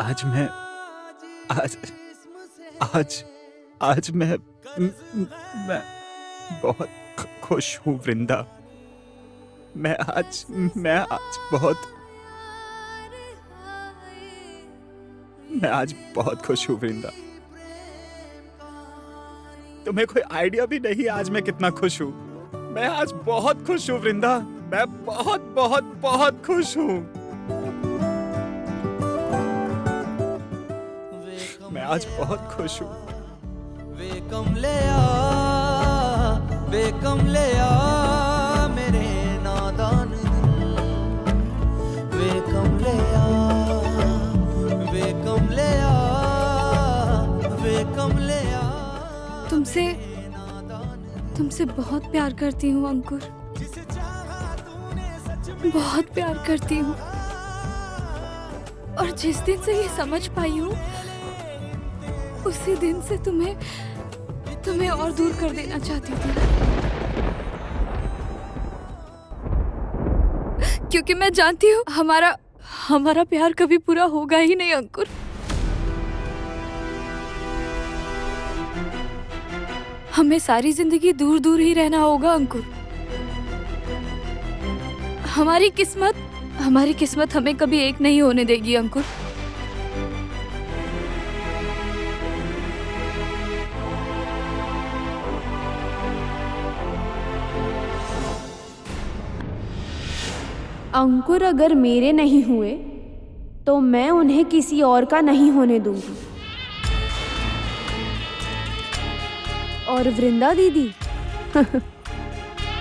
आज मैं आज आज आज मैं बहुत खुश हूँ वृंदा। मैं आज बहुत खुश हूँ वृंदा। तुम्हें कोई आइडिया भी नहीं आज मैं कितना खुश हूँ। मैं आज बहुत खुश हूँ वृंदा। मैं बहुत बहुत बहुत खुश हूँ। मैं आज बहुत खुश हूँ। वे कमलिया मेरे नादान दिल, वे कमलिया वे कमलिया वे कमलिया। तुमसे बहुत प्यार करती हूँ अंकुर, बहुत प्यार करती हूँ। और जिस दिन से ये समझ पाई हूँ उसी दिन से तुम्हें और दूर कर देना चाहती थी, क्योंकि मैं जानती हूँ हमारा प्यार कभी पूरा होगा ही नहीं अंकुर। हमें सारी जिंदगी दूर दूर ही रहना होगा अंकुर। हमारी किस्मत हमें कभी एक नहीं होने देगी अंकुर। अंकुर अगर मेरे नहीं हुए तो मैं उन्हें किसी और का नहीं होने दूंगी। और वृंदा दीदी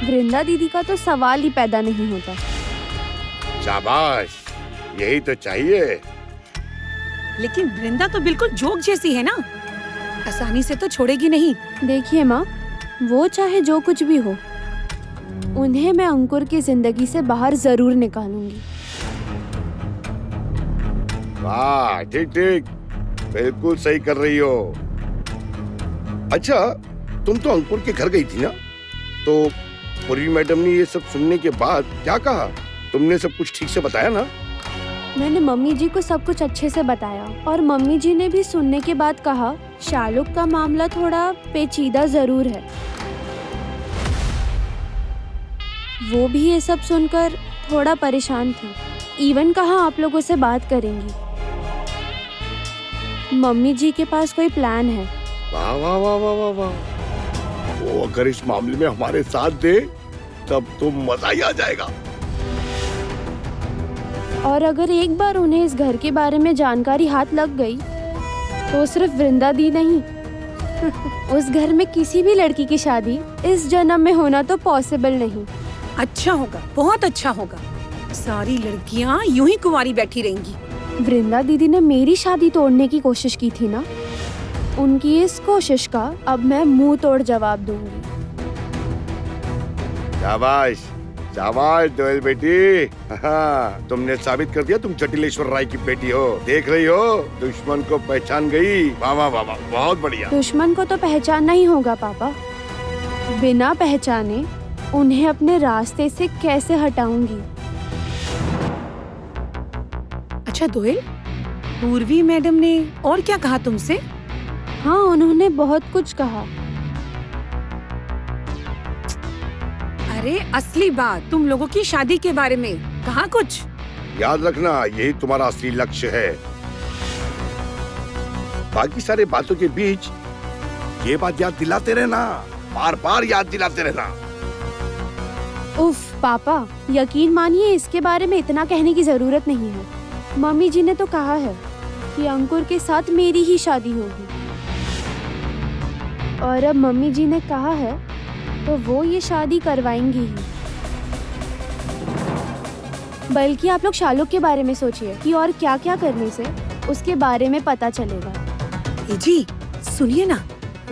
वृंदा दीदी का तो सवाल ही पैदा नहीं होता। शाबाश, यही तो चाहिए। लेकिन वृंदा तो बिल्कुल जोक जैसी है ना, आसानी से तो छोड़ेगी नहीं। देखिए माँ, वो चाहे जो कुछ भी हो, उन्हें मैं अंकुर की जिंदगी से बाहर जरूर निकालूंगी। वाह, ठीक ठीक, बिल्कुल सही कर रही हो। अच्छा, तुम तो अंकुर के घर गई थी ना, तो पूर्वी मैडम ने ये सब सुनने के बाद क्या कहा? तुमने सब कुछ ठीक से बताया ना? मैंने मम्मी जी को सब कुछ अच्छे से बताया और मम्मी जी ने भी सुनने के बाद कहा शालुक का मामला थोड़ा पेचीदा जरूर है। वो भी ये सब सुनकर थोड़ा परेशान थी। इवन कहा आप लोगों से बात करेंगी। मम्मी जी के पास कोई प्लान है। वाह वाह वाह वाह वाह वाह। वो अगर इस मामले में हमारे साथ दे तब तो मजा ही आ जाएगा। और अगर एक बार उन्हें इस घर के बारे में जानकारी हाथ लग गई तो सिर्फ वृंदा दी नहीं उस घर में किसी भी लड़की की शादी इस जन्म में होना तो पॉसिबल नहीं। अच्छा होगा, बहुत अच्छा होगा। सारी लड़कियां यूं ही कुंवारी बैठी रहेंगी। वृंदा दीदी ने मेरी शादी तोड़ने की कोशिश की थी ना, उनकी इस कोशिश का अब मैं मुंह तोड़ जवाब दूंगी। शाबाश शाबाश दोयल बेटी। हाँ, तुमने साबित कर दिया तुम जटिलेश्वर राय की बेटी हो। देख रही हो, दुश्मन को पहचान गई। वाह वाह वाह वाह, बहुत बढ़िया। दुश्मन को तो पहचानना ही होगा पापा। बिना पहचाने उन्हें अपने रास्ते से कैसे हटाऊंगी? अच्छा दोयल, पूर्वी मैडम ने और क्या कहा तुमसे? हाँ, उन्होंने बहुत कुछ कहा। अरे असली बात, तुम लोगों की शादी के बारे में कहा कुछ? याद रखना, यही तुम्हारा असली लक्ष्य है। बाकी सारे बातों के बीच ये बात याद दिलाते रहना, बार बार याद दिलाते रहना। उफ पापा, यकीन मानिए इसके बारे में इतना कहने की जरूरत नहीं है। मम्मी जी ने तो कहा है कि अंकुर के साथ मेरी ही शादी होगी। और अब मम्मी जी ने कहा है तो वो ये शादी करवाएंगी ही। बल्कि आप लोग शालुक के बारे में सोचिए कि और क्या क्या करने से उसके बारे में पता चलेगा। जी सुनिए ना,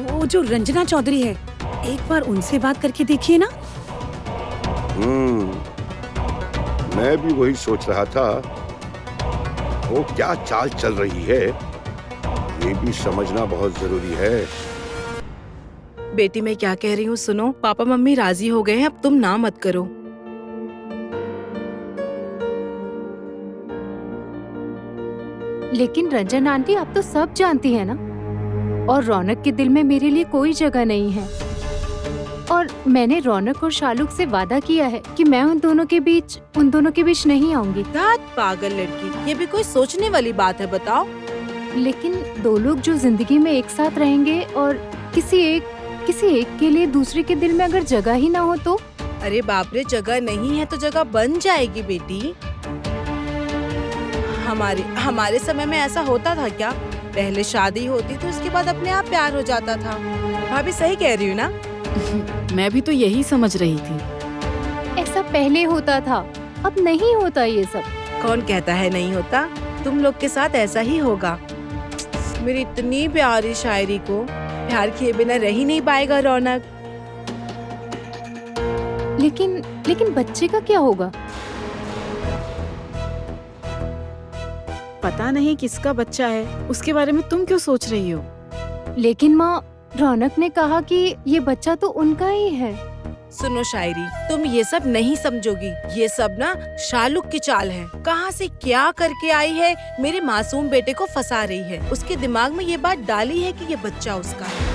वो जो रंजना चौधरी है, एक बार उनसे बात करके देखिए ना। मैं भी वही सोच रहा था। वो क्या चाल चल रही है, ये भी समझना बहुत जरूरी है। बेटी मैं क्या कह रही हूँ सुनो, पापा मम्मी राजी हो गए हैं, अब तुम ना मत करो। लेकिन रंजन आंटी, आप तो सब जानती है ना, और रौनक के दिल में मेरे लिए कोई जगह नहीं है। और मैंने रौनक और शालुक से वादा किया है कि मैं उन दोनों के बीच नहीं आऊंगी। दाद पागल लड़की, ये भी कोई सोचने वाली बात है, बताओ। लेकिन दो लोग जो जिंदगी में एक साथ रहेंगे और किसी एक के लिए दूसरे के दिल में अगर जगह ही ना हो तो? अरे बाप रे, जगह नहीं है तो जगह बन जाएगी बेटी। हमारे समय में ऐसा होता था क्या? पहले शादी होती तो उसके बाद अपने आप प्यार हो जाता था। भाभी सही कह रही हूँ ना? मैं भी तो यही समझ रही थी। ऐसा पहले होता था, अब नहीं होता ये सब। कौन कहता है नहीं होता? तुम लोग के साथ ऐसा ही होगा। मेरी इतनी प्यारी शायरी को प्यार किए बिना रह ही नहीं पाएगा रौनक। लेकिन बच्चे का क्या होगा? पता नहीं किसका बच्चा है, उसके बारे में तुम क्यों सोच रही हो? लेकिन माँ, रौनक ने कहा कि ये बच्चा तो उनका ही है। सुनो शायरी, तुम ये सब नहीं समझोगी। ये सब ना शालुक की चाल है। कहाँ से क्या करके आई है, मेरे मासूम बेटे को फंसा रही है। उसके दिमाग में ये बात डाली है कि ये बच्चा उसका है।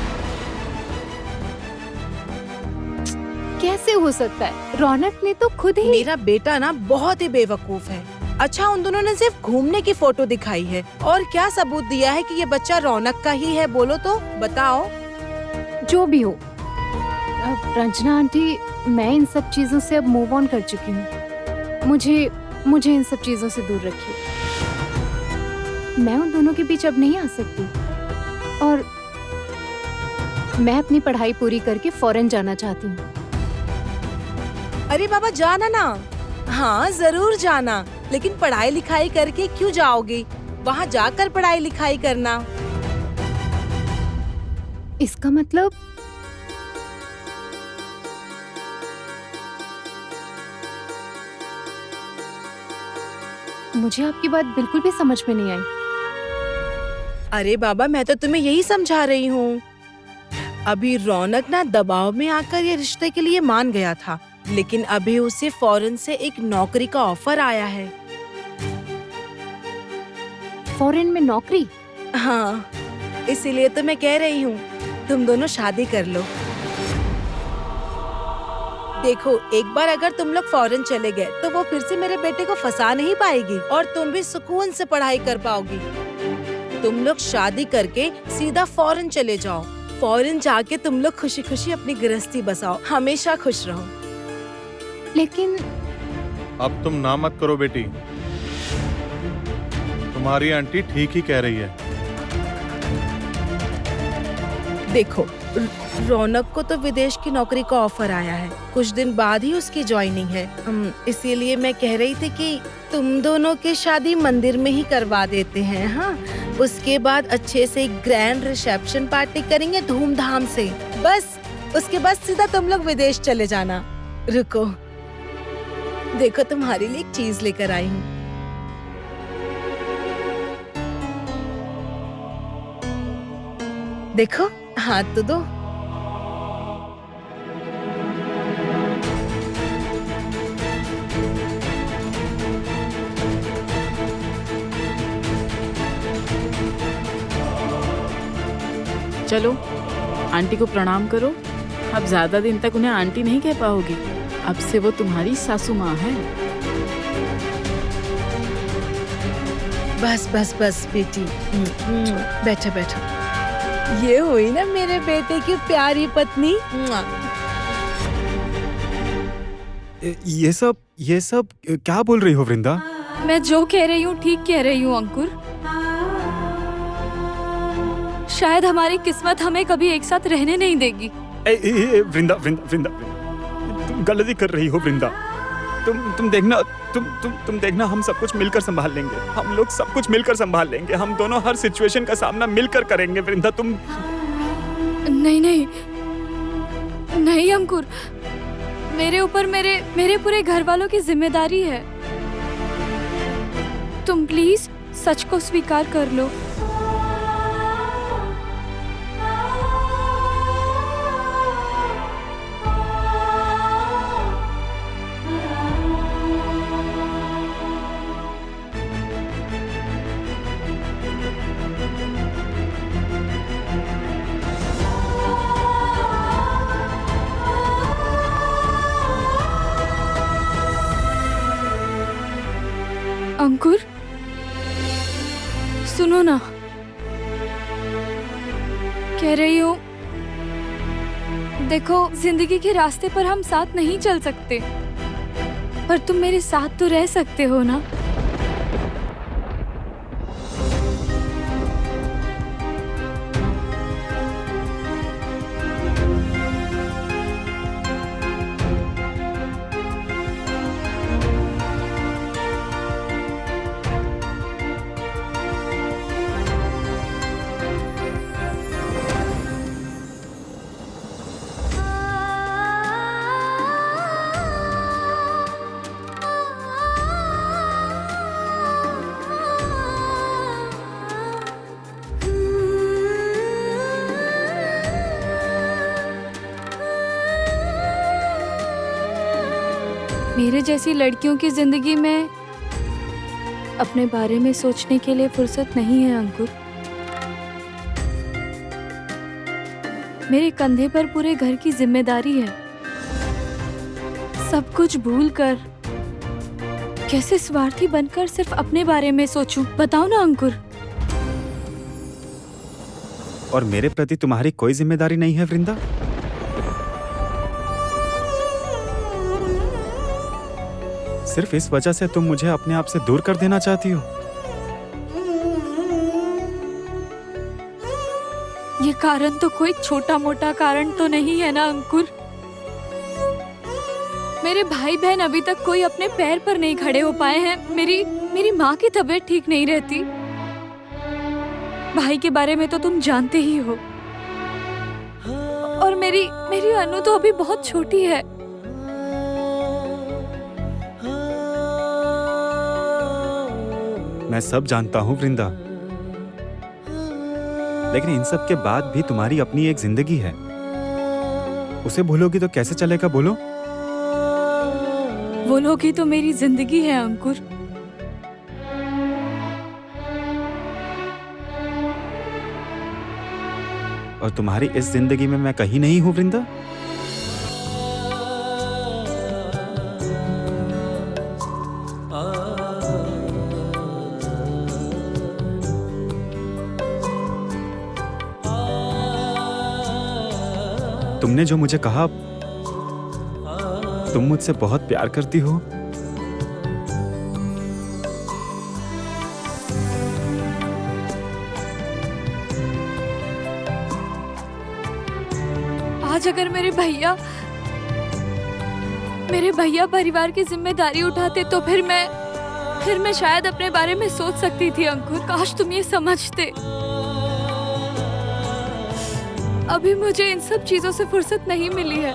कैसे हो सकता है? रौनक ने तो खुद ही। मेरा बेटा ना बहुत ही बेवकूफ है। अच्छा, उन दोनों ने सिर्फ घूमने की फोटो दिखाई है और क्या सबूत दिया है कि ये बच्चा रौनक का ही है? बोलो तो, बताओ। जो भी हो, अब रंजना आंटी, मैं इन सब चीजों से अब मूव ऑन कर चुकी हूँ। मुझे इन सब चीजों से दूर रखिए। मैं उन दोनों के बीच अब नहीं आ सकती और मैं अपनी पढ़ाई पूरी करके फॉरेन जाना चाहती हूँ। अरे बाबा, जाना ना। हाँ जरूर जाना, लेकिन पढ़ाई लिखाई करके क्यों जाओगी? वहाँ जाकर पढ़ाई लिखाई करना। इसका मतलब मुझे आपकी बात बिल्कुल भी समझ में नहीं आई। अरे बाबा, मैं तो तुम्हें यही समझा रही हूँ। अभी रौनक ना दबाव में आकर ये रिश्ते के लिए मान गया था, लेकिन अभी उसे फॉरेन से एक नौकरी का ऑफर आया है। फॉरेन में नौकरी? हाँ, इसीलिए तो मैं कह रही हूँ तुम दोनों शादी कर लो। देखो, एक बार अगर तुम लोग फॉरेन चले गए तो वो फिर से मेरे बेटे को फंसा नहीं पाएगी और तुम भी सुकून से पढ़ाई कर पाओगी। तुम लोग शादी करके सीधा फॉरेन चले जाओ। फॉरेन जाके तुम लोग खुशी खुशी अपनी गृहस्थी बसाओ, हमेशा खुश रहो। लेकिन अब तुम ना मत करो बेटी, तुम्हारी आंटी ठीक ही कह रही है। देखो, रौनक को तो विदेश की नौकरी का ऑफर आया है, कुछ दिन बाद ही उसकी ज्वाइनिंग है। इसीलिए मैं कह रही थी कि तुम दोनों की शादी मंदिर में ही करवा देते हैं। हाँ, उसके बाद अच्छे से ग्रैंड रिसेप्शन पार्टी करेंगे धूमधाम से। बस उसके बाद सीधा तुम लोग विदेश चले जाना। रुको, देखो तुम्हारे लिए एक चीज लेकर आई हूँ। देखो, हाथ तो दो। चलो, आंटी को प्रणाम करो। अब ज्यादा दिन तक उन्हें आंटी नहीं कह पाओगी, अब से वो तुम्हारी सासू माँ है। बस बस बस बेटी, बैठो बैठो। ये हुई ना मेरे बेटे की प्यारी पत्नी। ये सब क्या बोल रही हो वृंदा? मैं जो कह रही हूँ ठीक कह रही हूँ अंकुर। शायद हमारी किस्मत हमें कभी एक साथ रहने नहीं देगी। वृंदा वृंदा वृंदा, तुम गलती कर रही हो वृंदा। तुम देखना हम सब कुछ मिलकर संभाल लेंगे। हम लोग सब कुछ मिलकर संभाल लेंगे। हम दोनों हर सिचुएशन का सामना मिलकर करेंगे वृंदा। तुम नहीं नहीं अंकुर, मेरे ऊपर मेरे पूरे घर वालों की जिम्मेदारी है। तुम प्लीज सच को स्वीकार कर लो। सुनो ना, कह रही हूँ देखो, जिंदगी के रास्ते पर हम साथ नहीं चल सकते, पर तुम मेरे साथ तो रह सकते हो ना। मेरे जैसी लड़कियों की जिंदगी में अपने बारे में सोचने के लिए फुर्सत नहीं है अंकुर। मेरे कंधे पर पूरे घर की जिम्मेदारी है। सब कुछ भूलकर कैसे स्वार्थी बनकर सिर्फ अपने बारे में सोचूं, बताओ ना अंकुर। और मेरे प्रति तुम्हारी कोई जिम्मेदारी नहीं है वृंदा? सिर्फ इस वजह से तुम मुझे अपने आप से दूर कर देना चाहती हो? ये कारण तो कोई छोटा मोटा कारण तो नहीं है ना अंकुर। मेरे भाई बहन अभी तक कोई अपने पैर पर नहीं खड़े हो पाए हैं। मेरी माँ की तबीयत ठीक नहीं रहती। भाई के बारे में तो तुम जानते ही हो। और मेरी अनु तो अभी बहुत छोटी है। मैं सब जानता हूँ वृंदा, लेकिन इन सब के बाद भी तुम्हारी अपनी एक जिंदगी है। उसे भूलोगी तो कैसे चलेगा बोलो? भूलोगी तो मेरी जिंदगी है अंकुर। और तुम्हारी इस जिंदगी में मैं कहीं नहीं हूँ वृंदा। तुमने जो मुझे कहा तुम मुझसे बहुत प्यार करती हो, आज अगर मेरे भैया परिवार की जिम्मेदारी उठाते तो फिर मैं शायद अपने बारे में सोच सकती थी अंकुर। काश तुम ये समझते। अभी मुझे इन सब चीजों से फुर्सत नहीं मिली है।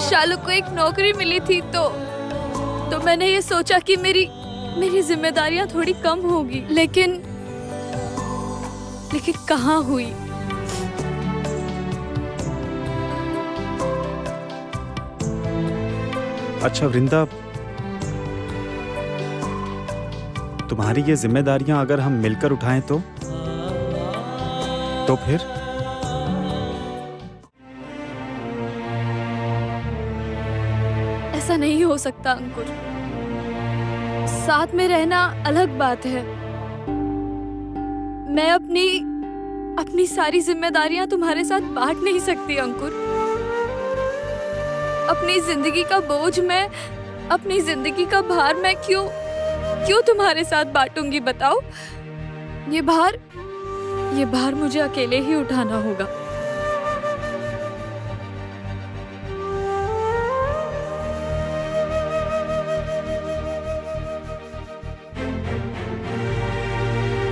शालू को एक नौकरी मिली थी तो मैंने ये सोचा कि मेरी जिम्मेदारियां थोड़ी कम होगी, लेकिन कहाँ हुई। अच्छा वृंदा, तुम्हारी ये जिम्मेदारियां अगर हम मिलकर उठाएं तो फिर? ऐसा नहीं हो सकता अंकुर। साथ में रहना अलग बात है। मैं अपनी सारी जिम्मेदारियां तुम्हारे साथ बांट नहीं सकती अंकुर। अपनी जिंदगी का बोझ मैं, अपनी जिंदगी का भार मैं क्यों तुम्हारे साथ बांटूंगी बताओ? ये भार मुझे अकेले ही उठाना होगा।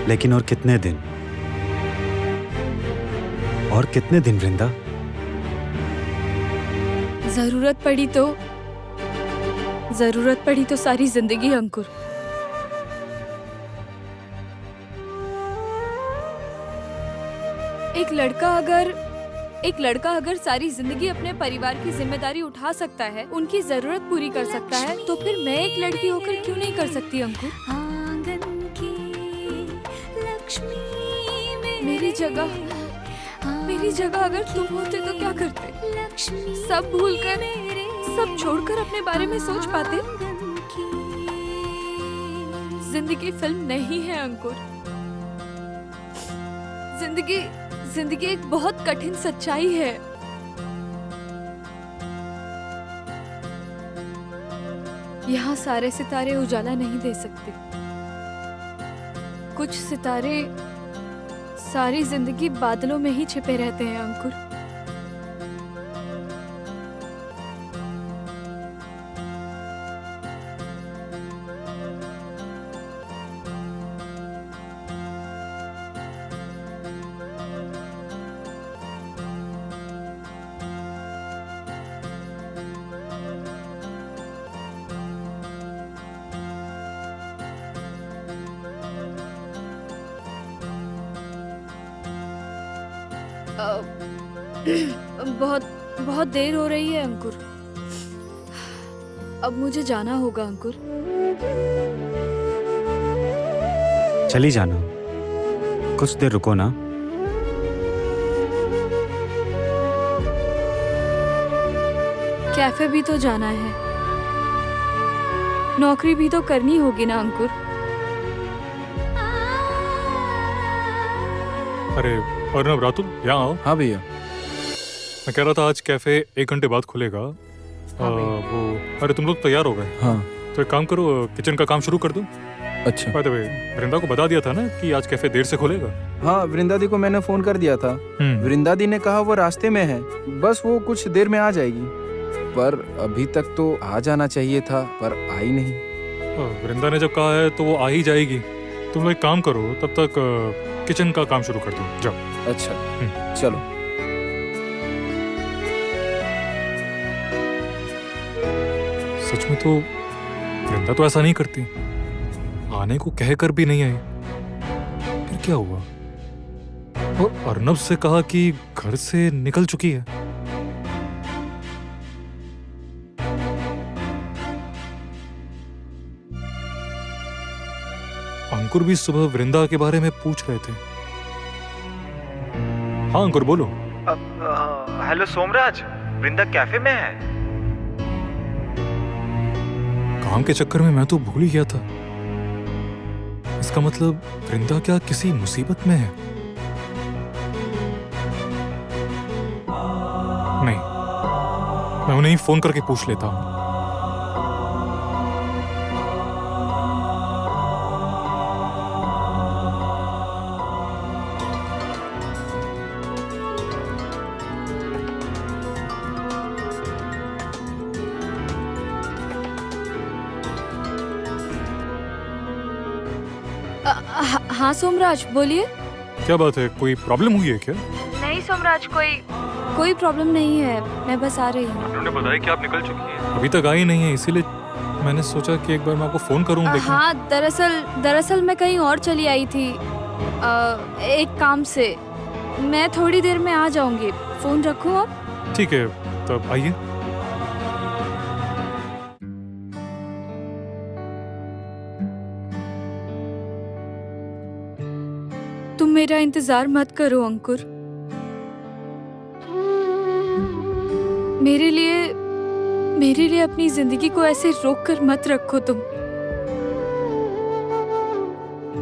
लेकिन और कितने दिन वृंदा? जरूरत पड़ी तो सारी जिंदगी अंकुर। एक लड़का अगर सारी जिंदगी अपने परिवार की जिम्मेदारी उठा सकता है, उनकी जरूरत पूरी कर सकता है, तो फिर मैं एक लड़की होकर क्यों नहीं कर सकती अंकुर? मेरी जगह अगर तुम होते तो क्या करते? सब भूलकर, सब छोड़कर अपने बारे में सोच पाते? जिंदगी फिल्म नहीं है अंकुर। जिंदगी एक बहुत कठिन सच्चाई है। यहाँ सारे सितारे उजाला नहीं दे सकते। कुछ सितारे सारी जिंदगी बादलों में ही छिपे रहते हैं अंकुर। बहुत देर हो रही है अंकुर। अब मुझे जाना होगा अंकुर। चली जाना, कुछ देर रुको ना। कैफे भी तो जाना है, नौकरी भी तो करनी होगी ना अंकुर। अरे अर्नब, रातुल यहाँ आओ। हाँ भैया। मैं कह रहा था आज कैफे 1 घंटे बाद खुलेगा। अरे तुम लोग तैयार हो गए? हाँ। तो एक काम करो, किचन का काम शुरू कर दो। अच्छा। बाय द वे, वृंदा को बता दिया था ना कि आज कैफे देर से खुलेगा? हाँ, वृंदा दी को मैंने फोन कर दिया था। वृंदा दी ने कहा वो रास्ते में है, बस वो कुछ देर में आ जाएगी। पर अभी तक तो आ जाना चाहिए था, पर आई नहीं। वृंदा ने जब कहा है तो वो आ ही जाएगी। तुम लोग एक काम करो, तब तक किचन का काम शुरू कर दो, जाओ। अच्छा चलो। सच में तो वृंदा तो ऐसा नहीं करती, आने को कहकर भी नहीं आई। फिर क्या हुआ? और अर्नब से कहा कि घर से निकल चुकी है। अंकुर भी सुबह वृंदा के बारे में पूछ रहे थे। हाँ अंकुर, बोलो। हेलो सोमराज, वृंदा कैफे में है। काम के चक्कर में मैं तो भूल ही गया था। इसका मतलब वृंदा क्या किसी मुसीबत में है? नहीं, मैं उन्हें ही फोन करके पूछ लेता हूँ। हाँ सोमराज, बोलिए। क्या बात है, कोई प्रॉब्लम हुई है क्या? नहीं सोमराज, कोई प्रॉब्लम नहीं है, मैं बस आ रही हूँ। उन्होंने बताया कि आप निकल चुकी हैं। अभी तक आई नहीं है, इसीलिए मैंने सोचा कि एक बार मैं आपको फोन करूँ। हाँ, दरअसल मैं कहीं और चली आई थी एक काम से। मैं थोड़ी देर में आ जाऊंगी, फोन रखूँ अब? ठीक है, तब आइए। तुम मेरा इंतजार मत करो अंकुर। मेरे लिए अपनी जिंदगी को ऐसे रोक कर मत रखो।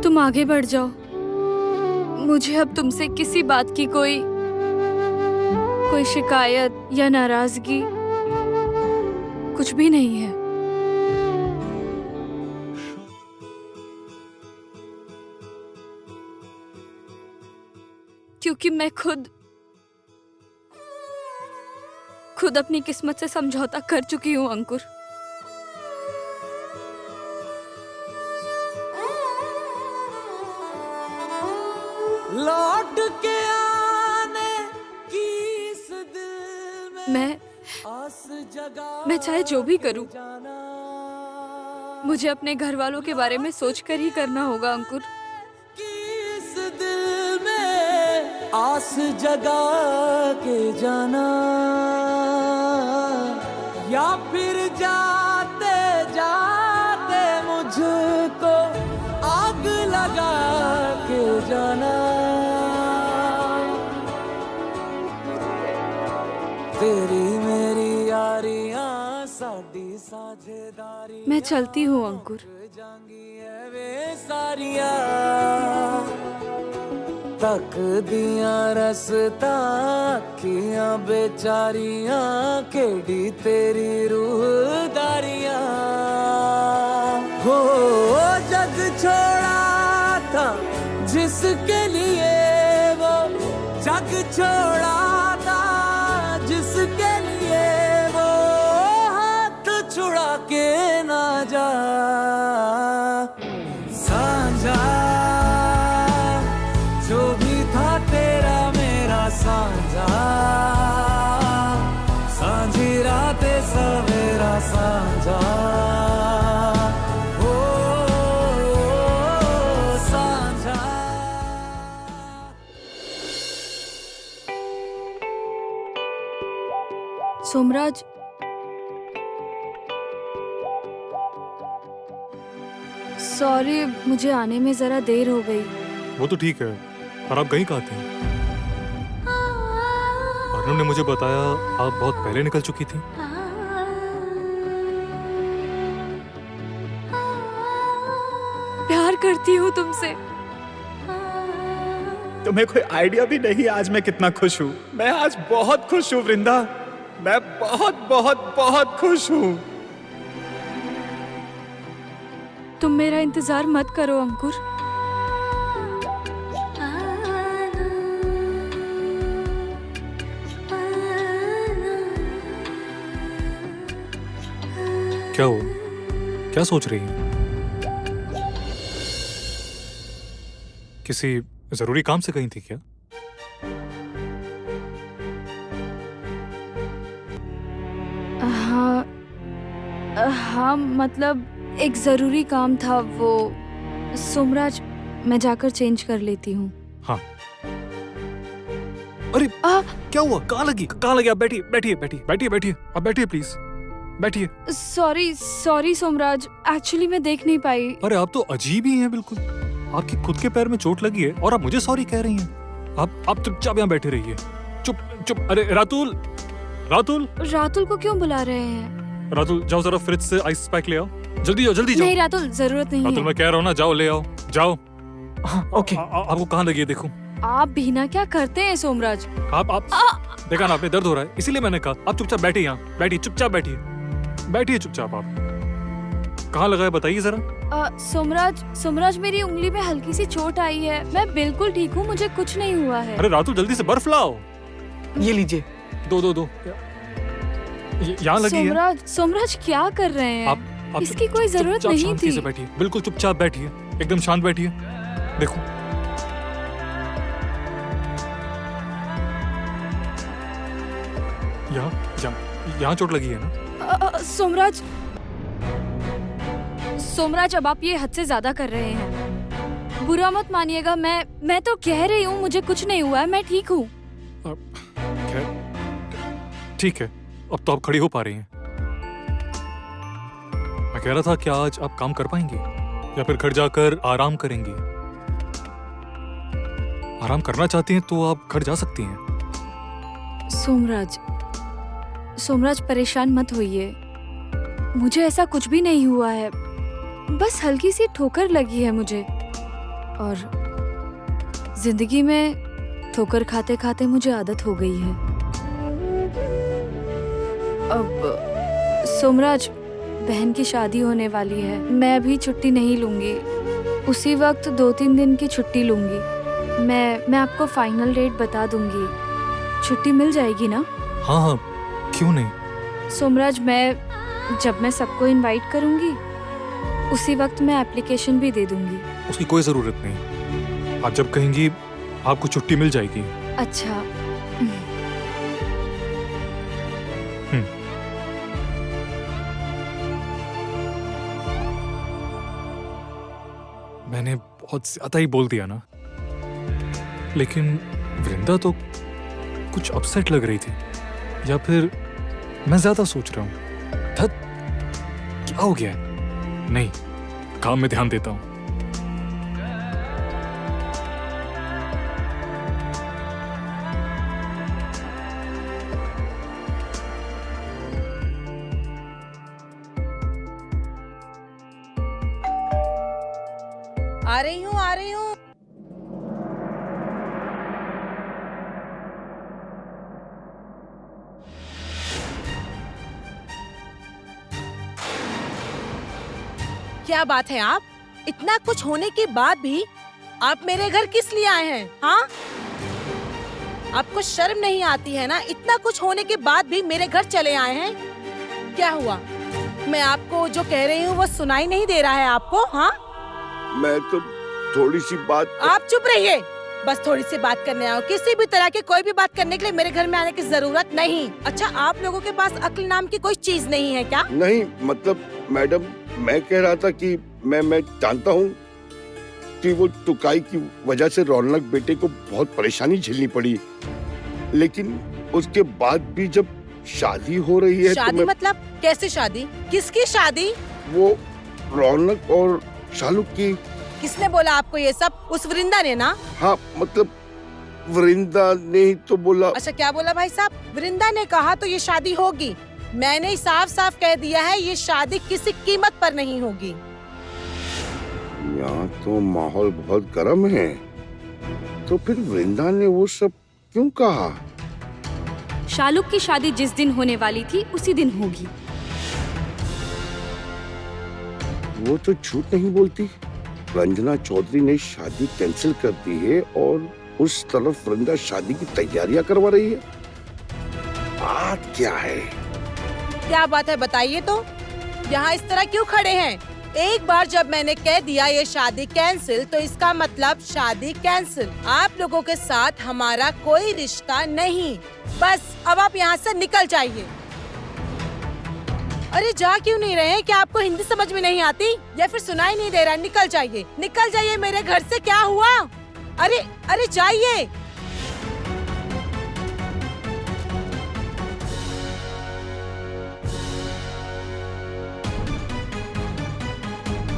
तुम आगे बढ़ जाओ। मुझे अब तुमसे किसी बात की कोई शिकायत या नाराजगी कुछ भी नहीं है। क्योंकि मैं खुद अपनी किस्मत से समझौता कर चुकी हूँ अंकुर। लौट के आने की इस दिल में मैं चाहे जो भी करूं, मुझे अपने घर वालों के बारे में सोचकर ही करना होगा अंकुर। इस दिल में आस जगा के जाना, या फिर जाते जाते मुझको आग लगा के जाना। तेरी मेरी यारियां साडी साझेदारी। मैं चलती हूँ अंकुर। जांगी है वे सारिया तक दिया रसता अखियां बेचारियां केड़ी तेरी रूहदारियां हो जग छोड़ा था जिसके लिए वो जग छोड़ा था जिसके लिए वो हाथ छुड़ा के ना जा साझा जो भी था तेरा मेरा साझा सांझी रातें सवेरा साझा ओ साझा। सोमराज, सॉरी मुझे आने में जरा देर हो गई। वो तो ठीक है, पर आप गई कहाँ थी? अर्नब ने मुझे बताया आप बहुत पहले निकल चुकी थी। प्यार करती हूँ तुमसे। तुम्हें कोई आइडिया भी नहीं आज मैं कितना खुश हूँ। मैं आज बहुत खुश हूँ वृंदा, मैं बहुत बहुत बहुत खुश हूँ। तुम मेरा इंतजार मत करो अंकुर। क्या हुआ? क्या सोच रही हैं? किसी जरूरी काम से कहीं थी क्या? हाँ मतलब एक जरूरी काम था। वो सोमराज, मैं जाकर चेंज कर लेती हूँ। हाँ। अरे क्या हुआ? कहाँ लगी? कहाँ लगी? आप बैठिए बैठिए बैठिए बैठिए बैठिए, आप बैठिए प्लीज, बैठिए। सॉरी सॉरी सोमराज, एक्चुअली मैं देख नहीं पाई। अरे आप तो अजीब ही हैं बिल्कुल। आपकी खुद के पैर में चोट लगी है और आप मुझे सॉरी कह रही हैं। आप चुपचाप यहाँ बैठे रहिए। चुप चुप। अरे रातुल, रातुल, रातुल को क्यों बुला रहे हैं? रातुल जाओ जरा फ्रिज से आइस पैक ले आओ। जल्दी जाओ, जल्दी जाओ। नहीं रातुल, जरूरत नहीं रातुल है। मैं कह रहा हूँ ना, जाओ ले आओ, जाओ। ओके। आपको कहाँ लगी है देखो। आप भी ना क्या करते हैं सोमराज? आप देखा ना, आपने दर्द हो रहा है, इसीलिए मैंने कहा आप चुपचाप बैठिए यहाँ, बैठिए चुपचाप बैठिए, बैठिए चुपचाप। आप कहाँ लगा है बताइए जरा। सोमराज मेरी उंगली में हल्की सी चोट आई है। मैं बिल्कुल ठीक हूँ, मुझे कुछ नहीं हुआ है। अरे रातुल जल्दी से बर्फ लाओ। ये लीजिए। दो यहाँ लगी है। सोमराज क्या कर रहे हैं? आप इसकी कोई जरूरत नहीं शांति थी। से बैठिए, बिल्कुल चुपचाप बैठिए, एकदम शांत बैठिए। देखो यहाँ चोट लगी है ना। सोमराज अब आप ये हद से ज्यादा कर रहे हैं। बुरा मत मानिएगा, मैं तो कह रही हूँ मुझे कुछ नहीं हुआ है, मैं ठीक हूँ। ठीक है, अब तो आप खड़ी हो पा रही हैं। मैं कह रहा था कि आज आप काम कर पाएंगी या फिर घर जाकर आराम करेंगी? आराम करना चाहती हैं तो आप घर जा सकती हैं। सोमराज परेशान मत होइए, मुझे ऐसा कुछ भी नहीं हुआ है, बस हल्की सी ठोकर लगी है मुझे। और जिंदगी में ठोकर खाते खाते मुझे आदत हो गई है। अब सोमराज, बहन की शादी होने वाली है, मैं अभी छुट्टी नहीं लूंगी, उसी वक्त 2-3 दिन की छुट्टी लूंगी। मैं आपको फाइनल डेट बता दूंगी, छुट्टी मिल जाएगी ना? हाँ, क्यों नहीं। सोमराज, जब मैं सबको इनवाइट करूंगी उसी वक्त मैं एप्लीकेशन भी दे दूंगी। उसकी कोई जरूरत नहीं, आप जब कहेंगी आपको छुट्टी मिल जाएगी। अच्छा। मैंने बहुत ज्यादा ही बोल दिया ना, लेकिन वृंदा तो कुछ अपसेट लग रही थी, या फिर मैं ज्यादा सोच रहा हूँ। धत, क्या हो गया है? नहीं, काम में ध्यान देता हूँ। आ रही हूँ, आ रही हूँ। क्या बात है आप? इतना कुछ होने के बाद भी आप मेरे घर किस लिए आए हैं? हाँ, आपको शर्म नहीं आती है ना? इतना कुछ होने के बाद भी मेरे घर चले आए हैं। क्या हुआ? मैं आपको जो कह रही हूँ वो सुनाई नहीं दे रहा है आपको? हाँ, मैं तो थोड़ी सी बात। आप चुप रहिए। बस थोड़ी सी बात करने आओ। किसी भी तरह की कोई भी बात करने के लिए मेरे घर में आने की जरूरत नहीं। अच्छा, आप लोगों के पास अक्ल नाम की कोई चीज नहीं है क्या? नहीं, मतलब मैडम, मैं कह रहा था कि मैं जानता हूँ कि वो टुकाई की वजह से रौनक बेटे को बहुत परेशानी झेलनी पड़ी, लेकिन उसके बाद भी जब शादी हो रही है शादी तो मैं... मतलब कैसे शादी? किसकी शादी? वो रौनक और शालू की। किसने बोला आपको ये सब? उस वृंदा ने ना? हाँ, मतलब वृंदा ने ही तो बोला। अच्छा, क्या बोला भाई साहब? वृंदा ने कहा तो ये शादी होगी। मैंने साफ साफ कह दिया है, ये शादी किसी कीमत पर नहीं होगी। यहाँ तो माहौल बहुत गर्म है, तो फिर वृंदा ने वो सब क्यों कहा? शालुक की शादी जिस दिन होने वाली थी उसी दिन होगी। वो तो झूठ नहीं बोलती। रंजना चौधरी ने शादी कैंसिल कर दी है और उस तरफ वृंदा शादी की तैयारियां करवा रही है। बात क्या है? क्या बात है बताइए तो। यहाँ इस तरह क्यों खड़े हैं? एक बार जब मैंने कह दिया ये शादी कैंसिल, तो इसका मतलब शादी कैंसिल। आप लोगों के साथ हमारा कोई रिश्ता नहीं। बस अब आप यहाँ से निकल जाइए। अरे जा क्यों नहीं रहे हैं? क्या आपको हिंदी समझ में नहीं आती या फिर सुनाई नहीं दे रहा? निकल जाइए, निकल जाइए मेरे घर से। क्या हुआ? अरे अरे जाइए।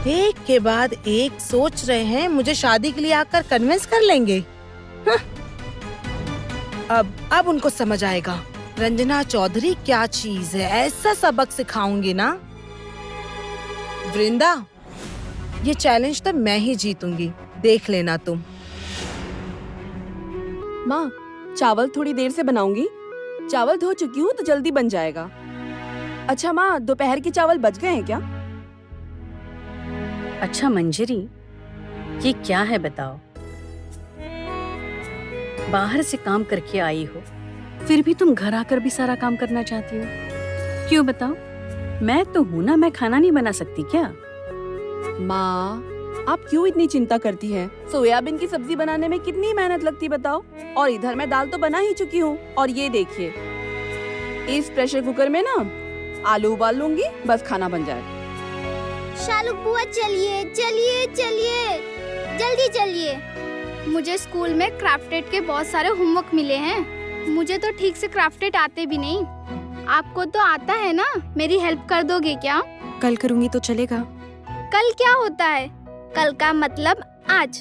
एक के बाद एक सोच रहे हैं मुझे शादी के लिए आकर कन्विंस कर लेंगे। हाँ। अब उनको समझ आएगा रंजना चौधरी क्या चीज है। ऐसा सबक सिखाऊंगी ना। वृंदा, ये चैलेंज तो मैं ही जीतूंगी, देख लेना तुम। माँ, चावल थोड़ी देर से बनाऊंगी। चावल धो चुकी हूँ तो जल्दी बन जाएगा। अच्छा माँ, दोपहर के चावल बच गए हैं क्या? अच्छा मंजरी, ये क्या है बताओ? बाहर से काम करके आई हो, फिर भी तुम घर आकर भी सारा काम करना चाहती हो। क्यों बताओ? मैं तो हूँ ना, मैं खाना नहीं बना सकती क्या? माँ, आप क्यों इतनी चिंता करती हैं? सोयाबीन की सब्जी बनाने में कितनी मेहनत लगती बताओ। और इधर मैं दाल तो बना ही चुकी हूँ। और ये देखिए, इस प्रेशर कुकर में ना आलू उबाल लूंगी, बस खाना बन जाएगा। शालू बुआ, चलिए चलिए चलिए, जल्दी चलिए। मुझे स्कूल में क्राफ्टेड के बहुत सारे होमवर्क मिले हैं। मुझे तो ठीक से क्राफ्टेड आते भी नहीं। आपको तो आता है ना, मेरी हेल्प कर दोगे क्या? कल करूँगी तो चलेगा। कल क्या होता है? कल का मतलब आज।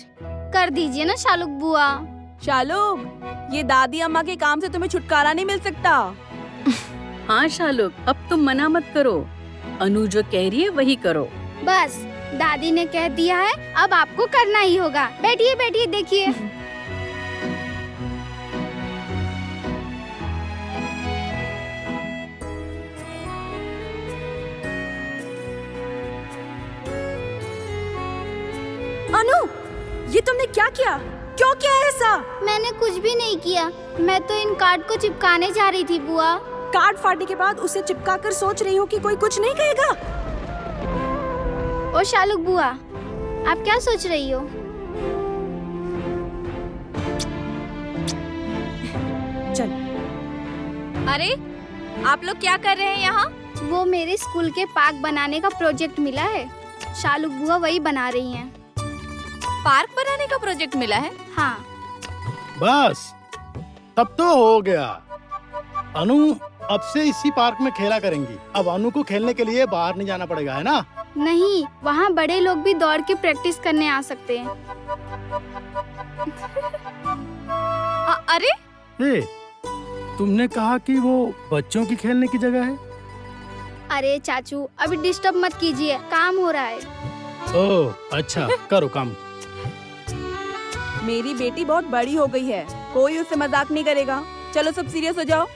कर दीजिए ना शालुक बुआ। शालुक, ये दादी अम्मा के काम से तुम्हें छुटकारा नहीं मिल सकता। हाँ शालुक, अब तुम मना मत करो। अनु जो कह रही है वही करो। बस दादी ने कह दिया है, अब आपको करना ही होगा। बैठिए बैठिए, देखिए। अनु, ये तुमने क्या किया? क्यों किया ऐसा? मैंने कुछ भी नहीं किया। मैं तो इन कार्ड को चिपकाने जा रही थी बुआ। कार्ड फाड़ने के बाद उसे चिपका कर सोच रही हूँ कि कोई कुछ नहीं कहेगा। ओ शालुक बुआ, आप क्या सोच रही हो? चल। अरे आप लोग क्या कर रहे हैं यहाँ? वो मेरे स्कूल के पार्क बनाने का प्रोजेक्ट मिला है। शालुक बुआ वही बना रही हैं। पार्क बनाने का प्रोजेक्ट मिला है? हाँ। बस तब तो हो गया। अनु अब से इसी पार्क में खेला करेंगी। अब अनु को खेलने के लिए बाहर नहीं जाना पड़ेगा, है ना? नहीं, वहाँ बड़े लोग भी दौड़ के प्रैक्टिस करने आ सकते हैं। अरे ए, तुमने कहा कि वो बच्चों की खेलने की जगह है। अरे चाचू, अभी डिस्टर्ब मत कीजिए, काम हो रहा है। ओह अच्छा, करो काम। मेरी बेटी बहुत बड़ी हो गई है, कोई उससे मजाक नहीं करेगा। चलो सब सीरियस हो जाओ।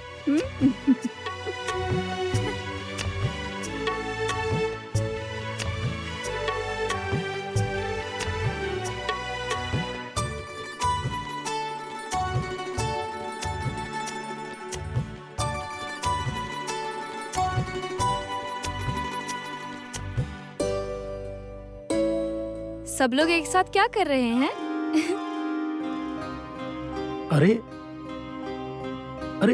सब लोग एक साथ क्या कर रहे हैं? अरे अरे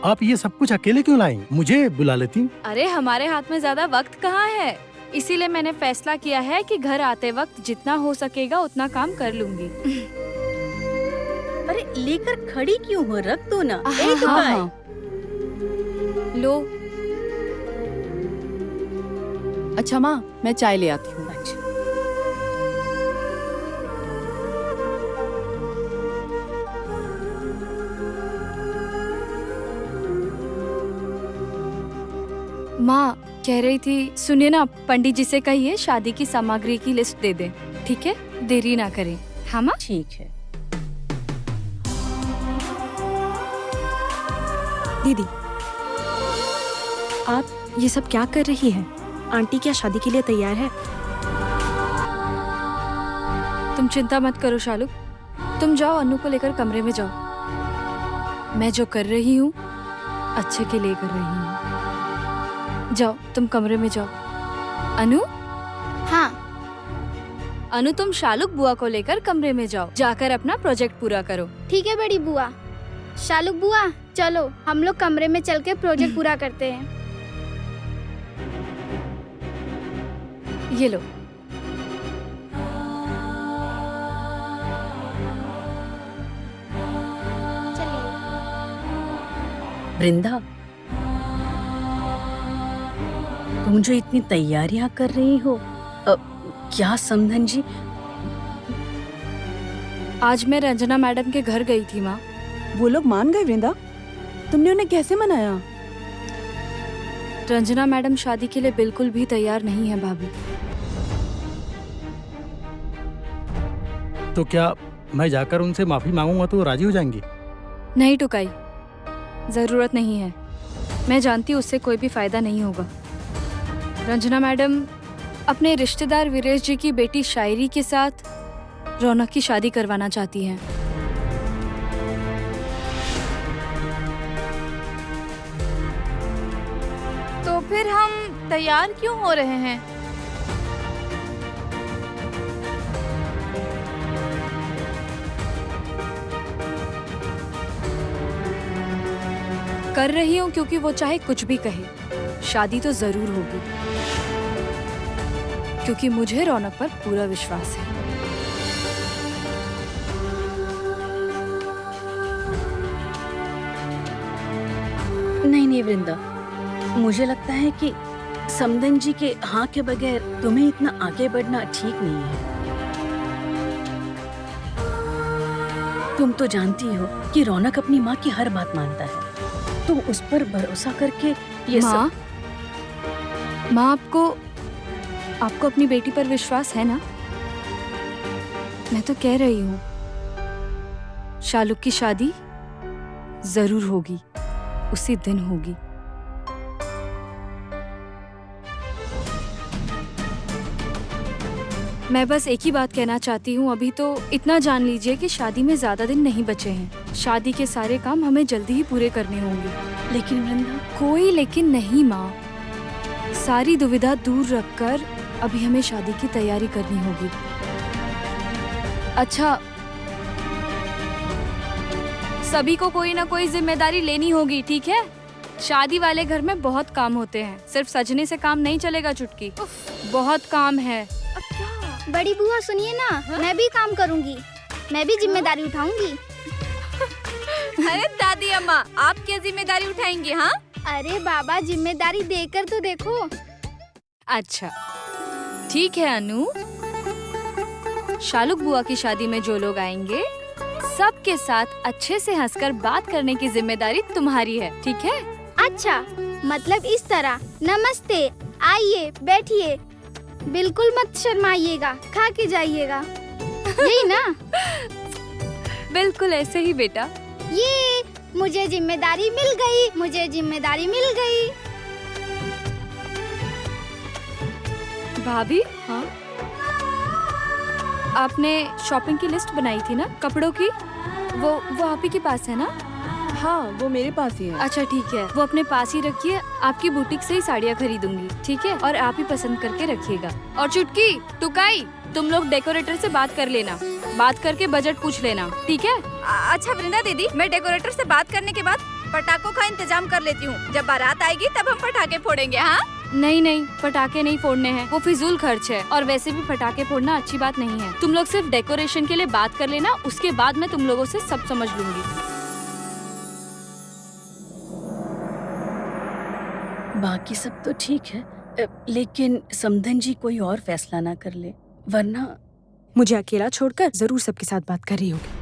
आप ये सब कुछ अकेले क्यों लाई? मुझे बुला लेती। अरे हमारे हाथ में ज्यादा वक्त कहाँ है, इसीलिए मैंने फैसला किया है कि घर आते वक्त जितना हो सकेगा उतना काम कर लूंगी। अरे लेकर खड़ी क्यों हो, रख दो ना। हाँ, एक हाँ, बार। हाँ। लो। अच्छा माँ, मैं चाय ले आती हूँ। अच्छा। माँ कह रही थी, सुनिए ना, पंडित जी से कहिए शादी की सामग्री की लिस्ट दे दें, ठीक है? देरी ना करें। हाँ माँ? ठीक है। दीदी, आप ये सब क्या कर रही हैं? आंटी क्या शादी के लिए तैयार है? तुम चिंता मत करो शालू, तुम जाओ अनु को लेकर कमरे में जाओ। मैं जो कर रही हूँ अच्छे के लिए कर रही हूँ। जाओ तुम कमरे में जाओ। अनु? हाँ। अनु तुम शालुक बुआ को लेकर कमरे में जाओ, जाकर अपना प्रोजेक्ट पूरा करो। ठीक है बड़ी बुआ। शालुक बुआ चलो हम लोग कमरे में चल के प्रोजेक्ट पूरा करते हैं। ये लो। वृंदा, तुम जो इतनी तैयारियां कर रही हो, क्या समधन जी? आज मैं रंजना मैडम के घर गई थी माँ। वो लोग मान गए वृंदा? तुमने उन्हें कैसे मनाया? रंजना मैडम शादी के लिए बिल्कुल भी तैयार नहीं है भाभी। तो क्या मैं जाकर उनसे माफी मांगूंगा तो राजी हो जाएंगी? नहीं टुकाई, जरूरत नहीं है। मैं जानती हूँ उससे कोई भी फायदा नहीं होगा। रंजना मैडम अपने रिश्तेदार वीरेश जी की बेटी शायरी के साथ रौनक की शादी करवाना चाहती हैं। तो फिर हम तैयार क्यों हो रहे हैं? कर रही हूँ क्योंकि वो चाहे कुछ भी कहे, शादी तो जरूर होगी, क्योंकि मुझे रौनक पर पूरा विश्वास है। नहीं नहीं वृंदा, मुझे लगता है कि समधन जी के हाँ के बगैर तुम्हें इतना आगे बढ़ना ठीक नहीं है। तुम तो जानती हो कि रौनक अपनी माँ की हर बात मानता है। तुम उस पर भरोसा करके ये माँ, माँ आपको अपनी बेटी पर विश्वास है ना? मैं तो कह रही हूँ शालुक की शादी जरूर होगी, उसी दिन होगी। मैं बस एक ही बात कहना चाहती हूँ, अभी तो इतना जान लीजिए कि शादी में ज्यादा दिन नहीं बचे हैं। शादी के सारे काम हमें जल्दी ही पूरे करने होंगे। लेकिन वृंदा, कोई लेकिन नहीं माँ, सारी दुविधा दूर रखकर अभी हमें शादी की तैयारी करनी होगी। अच्छा, सभी को कोई ना कोई जिम्मेदारी लेनी होगी, ठीक है? शादी वाले घर में बहुत काम होते हैं, सिर्फ सजने से काम नहीं चलेगा चुटकी, बहुत काम है। बड़ी बुआ सुनिए ना, मैं भी काम करूंगी, मैं भी जिम्मेदारी उठाऊंगी। अरे दादी अम्मा, आप क्या जिम्मेदारी उठाएंगे? हाँ, अरे बाबा जिम्मेदारी देकर तो देखो। अच्छा ठीक है अनु, शालुक बुआ की शादी में जो लोग आएंगे सबके साथ अच्छे से हंसकर बात करने की जिम्मेदारी तुम्हारी है, ठीक है? अच्छा, मतलब इस तरह। नमस्ते, आइए बैठिए, बिल्कुल मत शर्माइएगा, खा के जाइएगा। यही ना? बिल्कुल ऐसे ही बेटा। ये मुझे जिम्मेदारी मिल गई, मुझे जिम्मेदारी मिल गई। भाभी, हाँ, आपने शॉपिंग की लिस्ट बनाई थी ना कपड़ों की? वो आप ही के पास है ना? हाँ, वो मेरे पास ही है। अच्छा ठीक है, वो अपने पास ही रखिए। आपकी बुटीक से ही साड़ियाँ खरीदूंगी, ठीक है? और आप ही पसंद करके रखिएगा। और चुटकी, टुकाई, तुम लोग डेकोरेटर से बात कर लेना, बात करके बजट पूछ लेना, ठीक है? अच्छा वृंदा दीदी, मैं डेकोरेटर से बात करने के बाद पटाखों का इंतजाम कर लेती हूँ। जब बारात आएगी तब हम पटाखे फोड़ेंगे। हाँ नहीं, पटाखे नहीं फोड़ने हैं, वो फिजूल खर्च है। और वैसे भी पटाखे फोड़ना अच्छी बात नहीं है। तुम लोग सिर्फ डेकोरेशन के लिए बात कर लेना, उसके बाद मैं तुम लोगों से सब समझ लूंगी। बाकी सब तो ठीक है, लेकिन समधन जी कोई और फैसला ना कर ले, वरना मुझे अकेला छोड़कर जरूर सबके साथ बात कर रही होगी।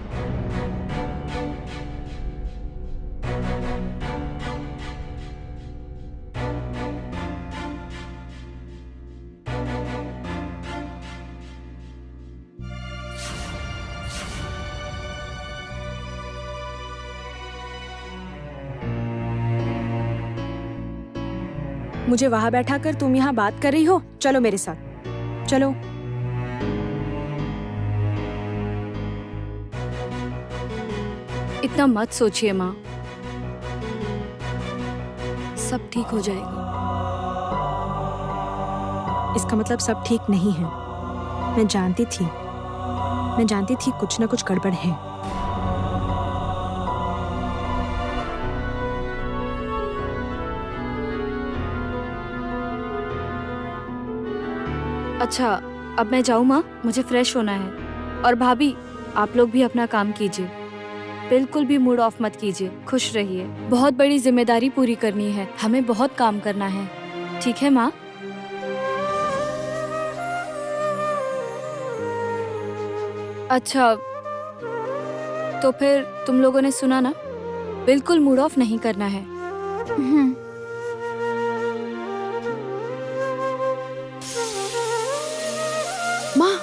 मुझे वहां बैठा कर तुम यहाँ बात कर रही हो? चलो मेरे साथ, चलो। इतना मत सोचिए माँ, सब ठीक हो जाएगा। इसका मतलब सब ठीक नहीं है। मैं जानती थी कुछ ना कुछ गड़बड़ है। अच्छा, अब मैं जाऊँ माँ? मुझे फ्रेश होना है। और भाभी, आप लोग भी अपना काम कीजिए, बिल्कुल भी मूड ऑफ मत कीजिए, खुश रहिए। बहुत बड़ी जिम्मेदारी पूरी करनी है, हमें बहुत काम करना है, ठीक है माँ? अच्छा, तो फिर तुम लोगों ने सुना ना, बिल्कुल मूड ऑफ नहीं करना है। माँ,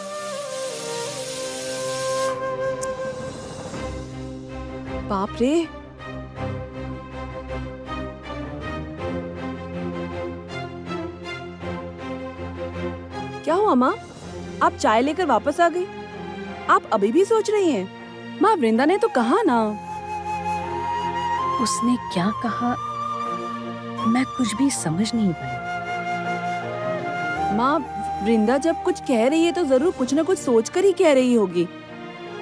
बाप रे, क्या हुआ माँ? आप चाय लेकर वापस आ गई? आप अभी भी सोच रही हैं? माँ, वृंदा ने तो कहा ना। उसने क्या कहा मैं कुछ भी समझ नहीं पाई। माँ, वृंदा जब कुछ कह रही है तो जरूर कुछ न कुछ सोचकर ही कह रही होगी।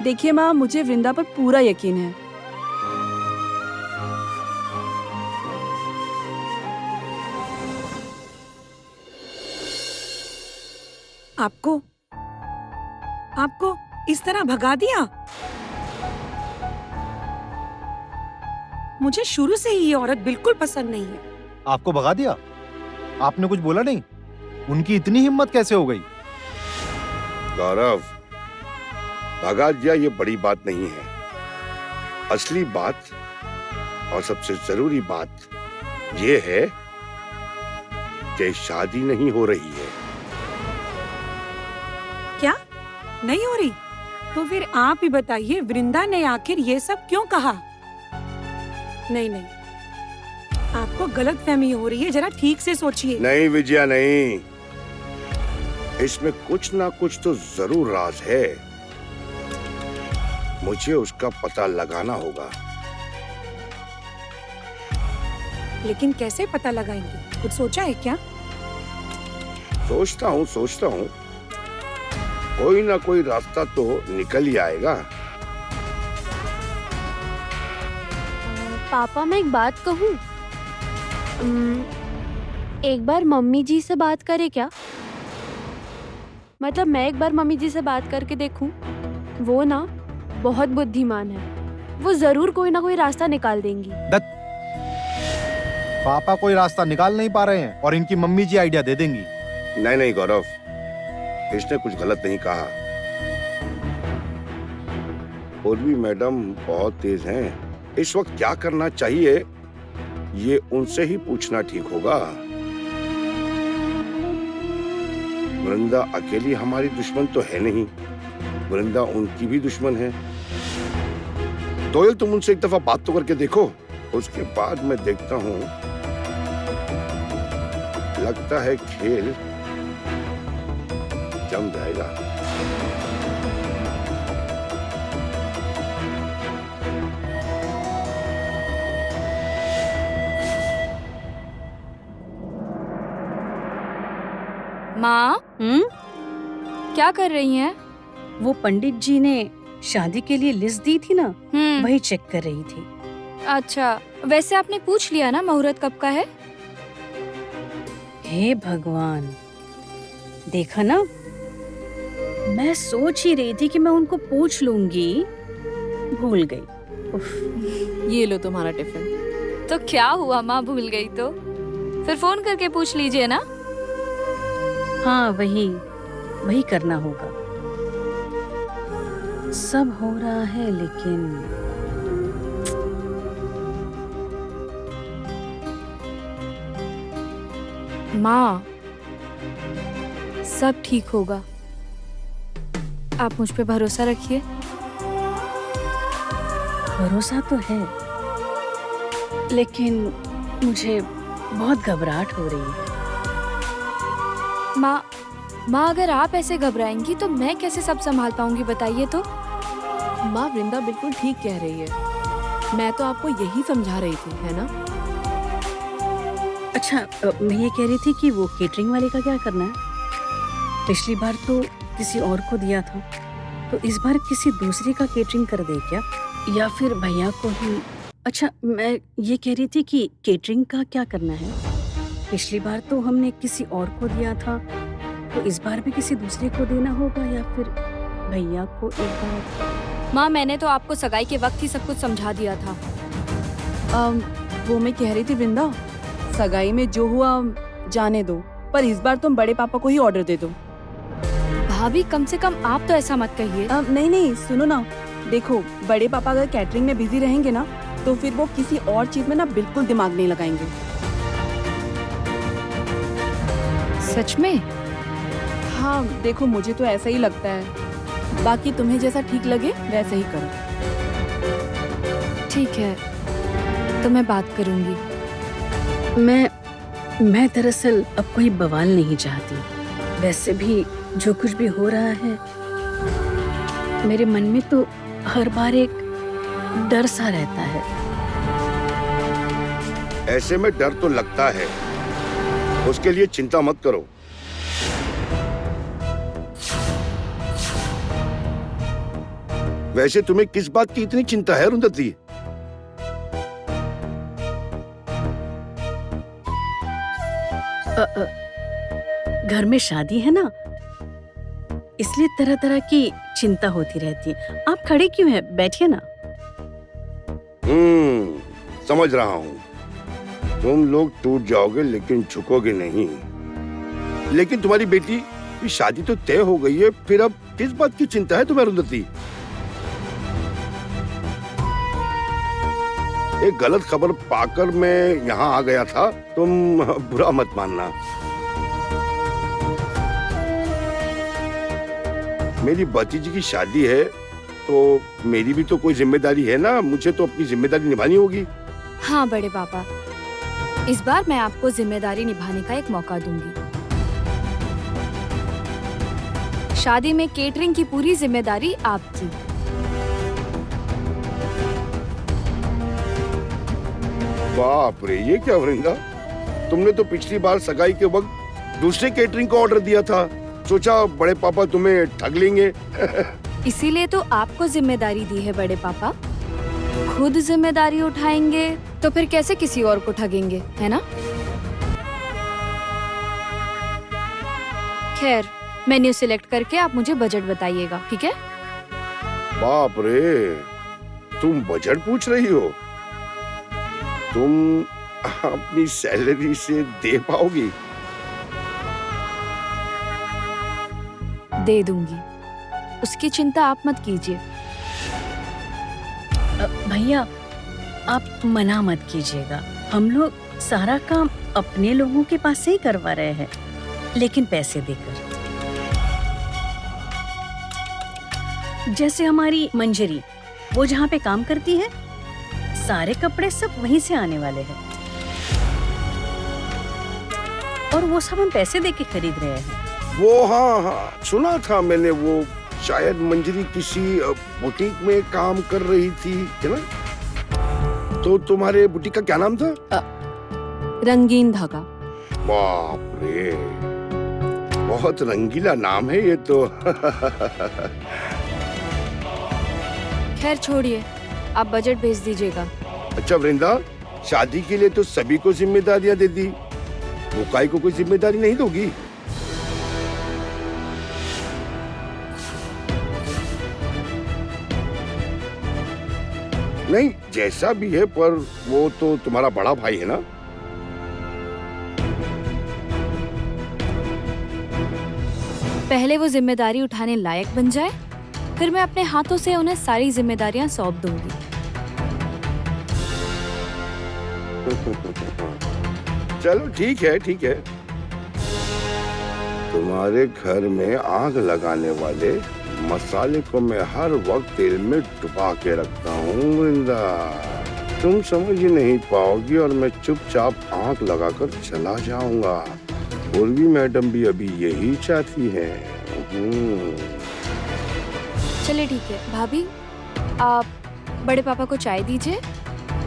देखिए माँ, मुझे वृंदा पर पूरा यकीन है। आपको इस तरह भगा दिया? मुझे शुरू से ही ये औरत बिल्कुल पसंद नहीं है। आपको भगा दिया? आपने कुछ बोला नहीं? उनकी इतनी हिम्मत कैसे हो गई? गौरव, भगा दिया ये बड़ी बात नहीं है। असली बात और सबसे जरूरी बात ये है कि शादी नहीं हो रही है। क्या नहीं हो रही? तो फिर आप ही बताइए, वृंदा ने आखिर ये सब क्यों कहा? नहीं, आपको गलतफहमी हो रही है, जरा ठीक से सोचिए। नहीं विजया, नहीं, इसमें कुछ ना कुछ तो जरूर राज है। मुझे उसका पता लगाना होगा। लेकिन कैसे पता लगाएंगे? कुछ सोचा है क्या? सोचता हूँ, कोई ना कोई रास्ता तो निकल ही आएगा। पापा, मैं एक बात कहूँ? एक बार मम्मी जी से बात करें क्या? मतलब मैं एक बार मम्मी जी से बात करके देखूं? वो ना बहुत बुद्धिमान है, वो जरूर कोई ना कोई रास्ता निकाल देंगी। पापा कोई रास्ता निकाल नहीं पा रहे हैं और इनकी मम्मी जी आइडिया दे देंगी। नहीं गौरव, इसने कुछ गलत नहीं कहा। उर्वी मैडम बहुत तेज हैं। इस वक्त क्या करना चाहिए ये उनसे ही पूछना ठीक होगा। वृंदा अकेली हमारी दुश्मन तो है नहीं। वृंदा उनकी भी दुश्मन है। तोयल, तुम उनसे एक दफा बात तो करके देखो, उसके बाद मैं देखता हूँ। लगता है खेल जम जाएगा। माँ, क्या कर रही हैं? वो पंडित जी ने शादी के लिए लिस्ट दी थी ना, वही चेक कर रही थी। अच्छा, वैसे आपने पूछ लिया ना मुहूर्त कब का है? हे भगवान, देखा ना, मैं सोच ही रही थी कि मैं उनको पूछ लूंगी, भूल गई। ये लो तुम्हारा टिफिन। तो क्या हुआ माँ, भूल गई तो फिर फोन करके पूछ लीजिए ना। हाँ, वही करना होगा। सब हो रहा है लेकिन माँ, सब ठीक होगा, आप मुझ पे भरोसा रखिए। भरोसा तो है, लेकिन मुझे बहुत घबराहट हो रही है। माँ, अगर आप ऐसे घबराएंगी तो मैं कैसे सब संभाल पाऊंगी, बताइए तो। माँ, वृंदा बिल्कुल ठीक कह रही है। मैं तो आपको यही समझा रही थी, है ना? अच्छा, मैं ये कह रही थी कि वो केटरिंग वाले का क्या करना है? पिछली बार तो किसी और को दिया था, तो इस बार किसी दूसरे का केटरिंग कर दे क्या, या फिर भैया को ही? अच्छा, मैं ये कह रही थी कि केटरिंग का क्या करना है? पिछली बार तो हमने किसी और को दिया था, तो इस बार भी किसी दूसरे को देना होगा, या फिर भैया को एक बार? माँ, मैंने तो आपको सगाई के वक्त ही सब कुछ समझा दिया था। वो मैं कह रही थी वृंदा, सगाई में जो हुआ जाने दो, पर इस बार तुम बड़े पापा को ही ऑर्डर दे दो। भाभी, कम से कम आप तो ऐसा मत कहिए। नहीं, सुनो ना, देखो, बड़े पापा अगर कैटरिंग में बिजी रहेंगे ना, तो फिर वो किसी और चीज में ना बिल्कुल दिमाग नहीं लगाएंगे। सच में? हाँ, देखो, मुझे तो ऐसा ही लगता है। बाकी तुम्हें जैसा ठीक लगे वैसे ही करो। ठीक है, तो मैं बात करूंगी। मैं दरअसल अब कोई बवाल नहीं चाहती। वैसे भी जो कुछ भी हो रहा है, मेरे मन में तो हर बार एक डर सा रहता है। ऐसे में डर तो लगता है, उसके लिए चिंता मत करो। वैसे तुम्हें किस बात की इतनी चिंता है रुंधति? घर में शादी है ना, इसलिए तरह तरह की चिंता होती रहती है। आप खड़े क्यों हैं? बैठिए ना। समझ रहा हूँ, तुम लोग टूट जाओगे लेकिन झुकोगे नहीं। लेकिन तुम्हारी बेटी की शादी तो तय हो गई है, फिर अब किस बात की चिंता है तुम्हें रुंधति? एक गलत खबर पाकर मैं यहाँ आ गया था, तुम बुरा मत मानना। मेरी भतीजी की शादी है, तो मेरी भी तो कोई जिम्मेदारी है ना, मुझे तो अपनी जिम्मेदारी निभानी होगी। हाँ बड़े पापा, इस बार मैं आपको जिम्मेदारी निभाने का एक मौका दूंगी। शादी में केटरिंग की पूरी जिम्मेदारी आपकी। बाप रे, ये क्या वृंदा, तुमने तो पिछली बार सगाई के वक्त दूसरे केटरिंग को ऑर्डर दिया था, सोचा बड़े पापा तुम्हें ठग लेंगे। इसीलिए तो आपको जिम्मेदारी दी है बड़े पापा। खुद जिम्मेदारी उठाएंगे तो फिर कैसे किसी और को ठगेंगे, है ना? खैर, मेन्यू सिलेक्ट करके आप मुझे बजट बताइएगा, ठीक है? बाप रे, तुम बजट पूछ रही हो? तुम अपनी सैलरी से दे पाओगी? दे दूंगी, उसकी चिंता आप मत कीजिए। भैया, आप मना मत कीजिएगा। हम लोग सारा काम अपने लोगों के पास से ही करवा रहे हैं, लेकिन पैसे देकर। जैसे हमारी मंजरी, वो जहाँ पे काम करती है, सारे कपड़े सब वहीं से आने वाले हैं और वो सब हम पैसे देके खरीद रहे हैं। वो हाँ, सुना था मैंने, वो शायद मंजरी किसी बुटीक में काम कर रही थी, है ना? तो तुम्हारे बुटीक का क्या नाम था? रंगीन धागा। बाप रे, बहुत रंगीला नाम है ये तो। खैर छोड़िए, आप बजट भेज दीजिएगा। अच्छा वृंदा, शादी के लिए तो सभी को जिम्मेदारियां दे दी, बुकाई को कोई जिम्मेदारी नहीं दोगी? नहीं, जैसा भी है, पर वो तो तुम्हारा बड़ा भाई है ना? पहले वो जिम्मेदारी उठाने लायक बन जाए, फिर मैं अपने हाथों से उन्हें सारी जिम्मेदारियां सौंप दूंगी। चलो ठीक है, ठीक है। तुम्हारे घर में आग लगाने वाले मसाले को मैं हर वक्त तेल में डुबा के रखता हूँ वृंदा। तुम समझ ही नहीं पाओगी और मैं चुपचाप आग लगाकर चला जाऊंगा। पूर्वी मैडम भी अभी यही चाहती है। चलिए ठीक है भाभी, आप बड़े पापा को चाय दीजिए,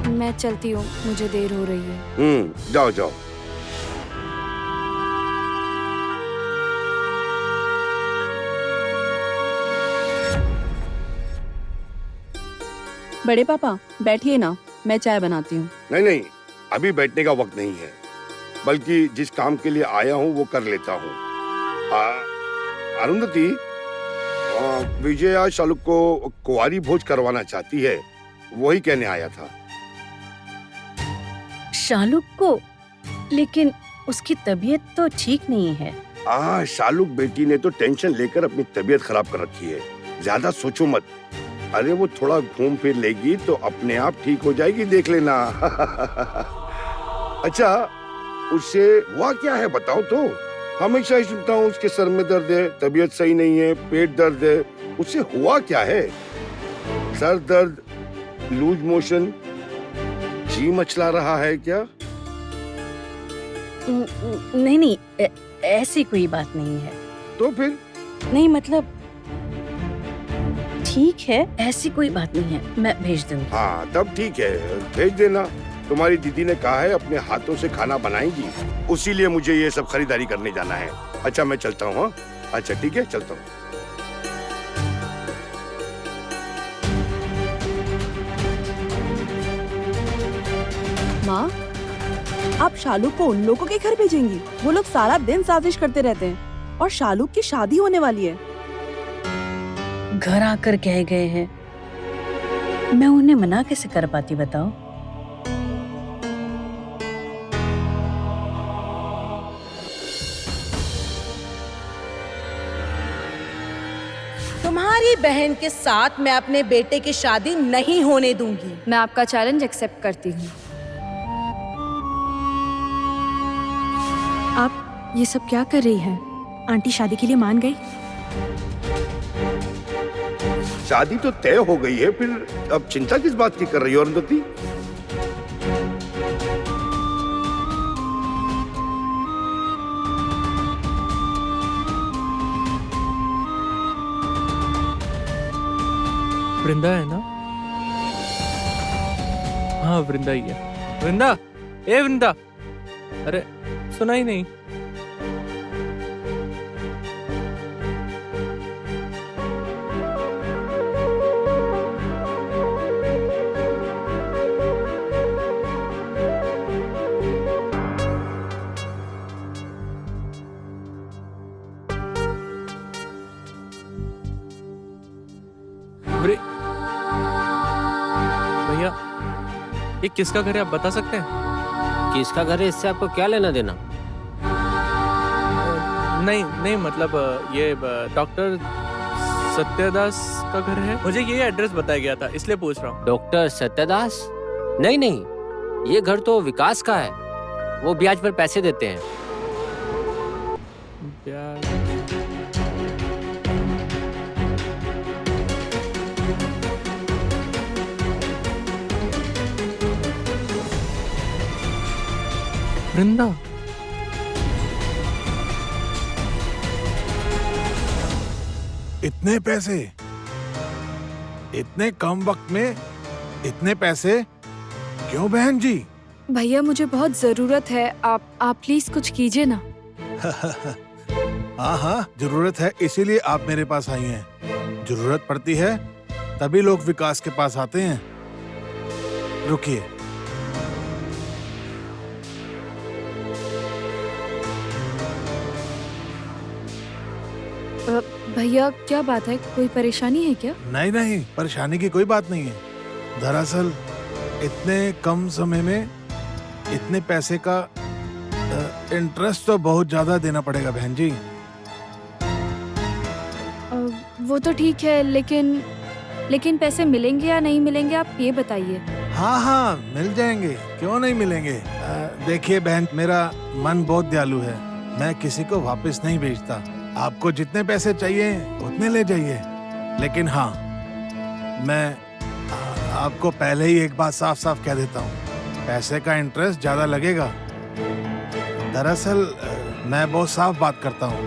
मैं चलती हूँ, मुझे देर हो रही है। जाओ जाओ। बड़े पापा बैठिए ना, मैं चाय बनाती हूँ। नहीं नहीं, अभी बैठने का वक्त नहीं है, बल्कि जिस काम के लिए आया हूँ वो कर लेता हूँ। अरुंधति, विजया शालुक को कुंवारी भोज करवाना चाहती है, वही कहने आया था। शालुक को? लेकिन उसकी तबीयत तो ठीक नहीं है। शालुक बेटी ने तो टेंशन लेकर अपनी तबीयत खराब कर रखी है, ज्यादा सोचो मत। अरे वो थोड़ा घूम फिर लेगी तो अपने आप ठीक हो जाएगी, देख लेना। अच्छा, उससे हुआ क्या है बताओ तो? हमेशा ही सुनता हूँ उसके सर में दर्द है, तबीयत सही नहीं है, पेट दर्द है। उससे हुआ क्या है? सर दर्द, लूज मोशन, जी मचला रहा है क्या? नहीं नहीं, ऐसी कोई बात नहीं है। तो फिर? नहीं मतलब ठीक है, ऐसी कोई बात नहीं है, मैं भेज दूंगी। हाँ तब ठीक है, भेज देना। तुम्हारी दीदी ने कहा है अपने हाथों से खाना बनाएंगी, उसीलिए मुझे ये सब खरीदारी करने जाना है। अच्छा मैं चलता हूँ। हाँ अच्छा ठीक है, चलता हूँ। माँ, आप शालुक को उन लोगों के घर भेजेंगी? वो लोग सारा दिन साजिश करते रहते हैं और शालुक की शादी होने वाली है। घर आकर कह गए हैं, मैं उन्हें मना कैसे कर पाती बताओ? तुम्हारी बहन के साथ मैं अपने बेटे की शादी नहीं होने दूंगी। मैं आपका चैलेंज एक्सेप्ट करती हूँ। आप ये सब क्या कर रही हैं? आंटी शादी के लिए मान गई? शादी तो तय हो गई है, फिर अब चिंता किस बात की कर रही हो अरुंधति? वृंदा है ना? हाँ वृंदा ही है। वृंदा, ए वृंदा, अरे सुना ही नहीं। भैया, ये किसका घर है आप बता सकते हैं? किसका घर है इससे आपको क्या लेना देना? नहीं नहीं, मतलब ये डॉक्टर सत्यदास का घर है। मुझे ये एड्रेस बताया गया था, इसलिए पूछ रहा हूँ। डॉक्टर सत्यदास? नहीं नहीं, ये घर तो विकास का है, वो ब्याज पर पैसे देते हैं। ब्याज? वृंदा, इतने पैसे, इतने कम वक्त में इतने पैसे क्यों बहन जी? भैया मुझे बहुत जरूरत है, आप प्लीज कुछ कीजिए ना। हाँ हाँ जरूरत है, इसीलिए आप मेरे पास आई हैं। जरूरत पड़ती है तभी लोग विकास के पास आते हैं। रुकिए, भैया क्या बात है, कोई परेशानी है क्या? नहीं नहीं, परेशानी की कोई बात नहीं है। दरअसल इतने कम समय में इतने पैसे का इंटरेस्ट तो बहुत ज्यादा देना पड़ेगा बहन जी। वो तो ठीक है, लेकिन पैसे मिलेंगे या नहीं मिलेंगे आप ये बताइए। हाँ हाँ मिल जाएंगे, क्यों नहीं मिलेंगे। देखिए बहन, मेरा मन बहुत दयालु है, मैं किसी को वापस नहीं भेजता। आपको जितने पैसे चाहिए उतने ले जाइए, लेकिन हाँ मैं आपको पहले ही एक बात साफ साफ कह देता हूँ, पैसे का इंटरेस्ट ज्यादा लगेगा। दरअसल मैं बहुत साफ बात करता हूँ,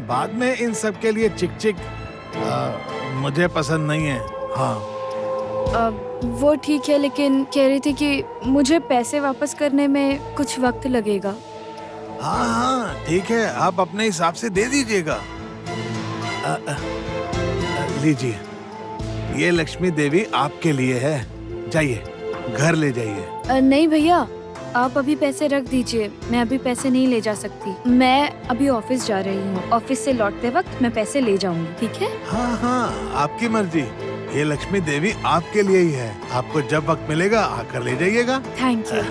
बाद में इन सब के लिए चिक चिक मुझे पसंद नहीं है। हाँ वो ठीक है, लेकिन कह रही थी कि मुझे पैसे वापस करने में कुछ वक्त लगेगा। हाँ हाँ ठीक है, आप अपने हिसाब से दे दीजिएगा। लीजिए, ये लक्ष्मी देवी आपके लिए है, जाइए घर ले जाइए। नहीं भैया, आप अभी पैसे रख दीजिए, मैं अभी पैसे नहीं ले जा सकती। मैं अभी ऑफिस जा रही हूँ, ऑफिस से लौटते वक्त मैं पैसे ले जाऊंगी, ठीक है? हाँ हाँ आपकी मर्जी, ये लक्ष्मी देवी आपके लिए ही है, आपको जब वक्त मिलेगा आकर ले जाइएगा। थैंक यू,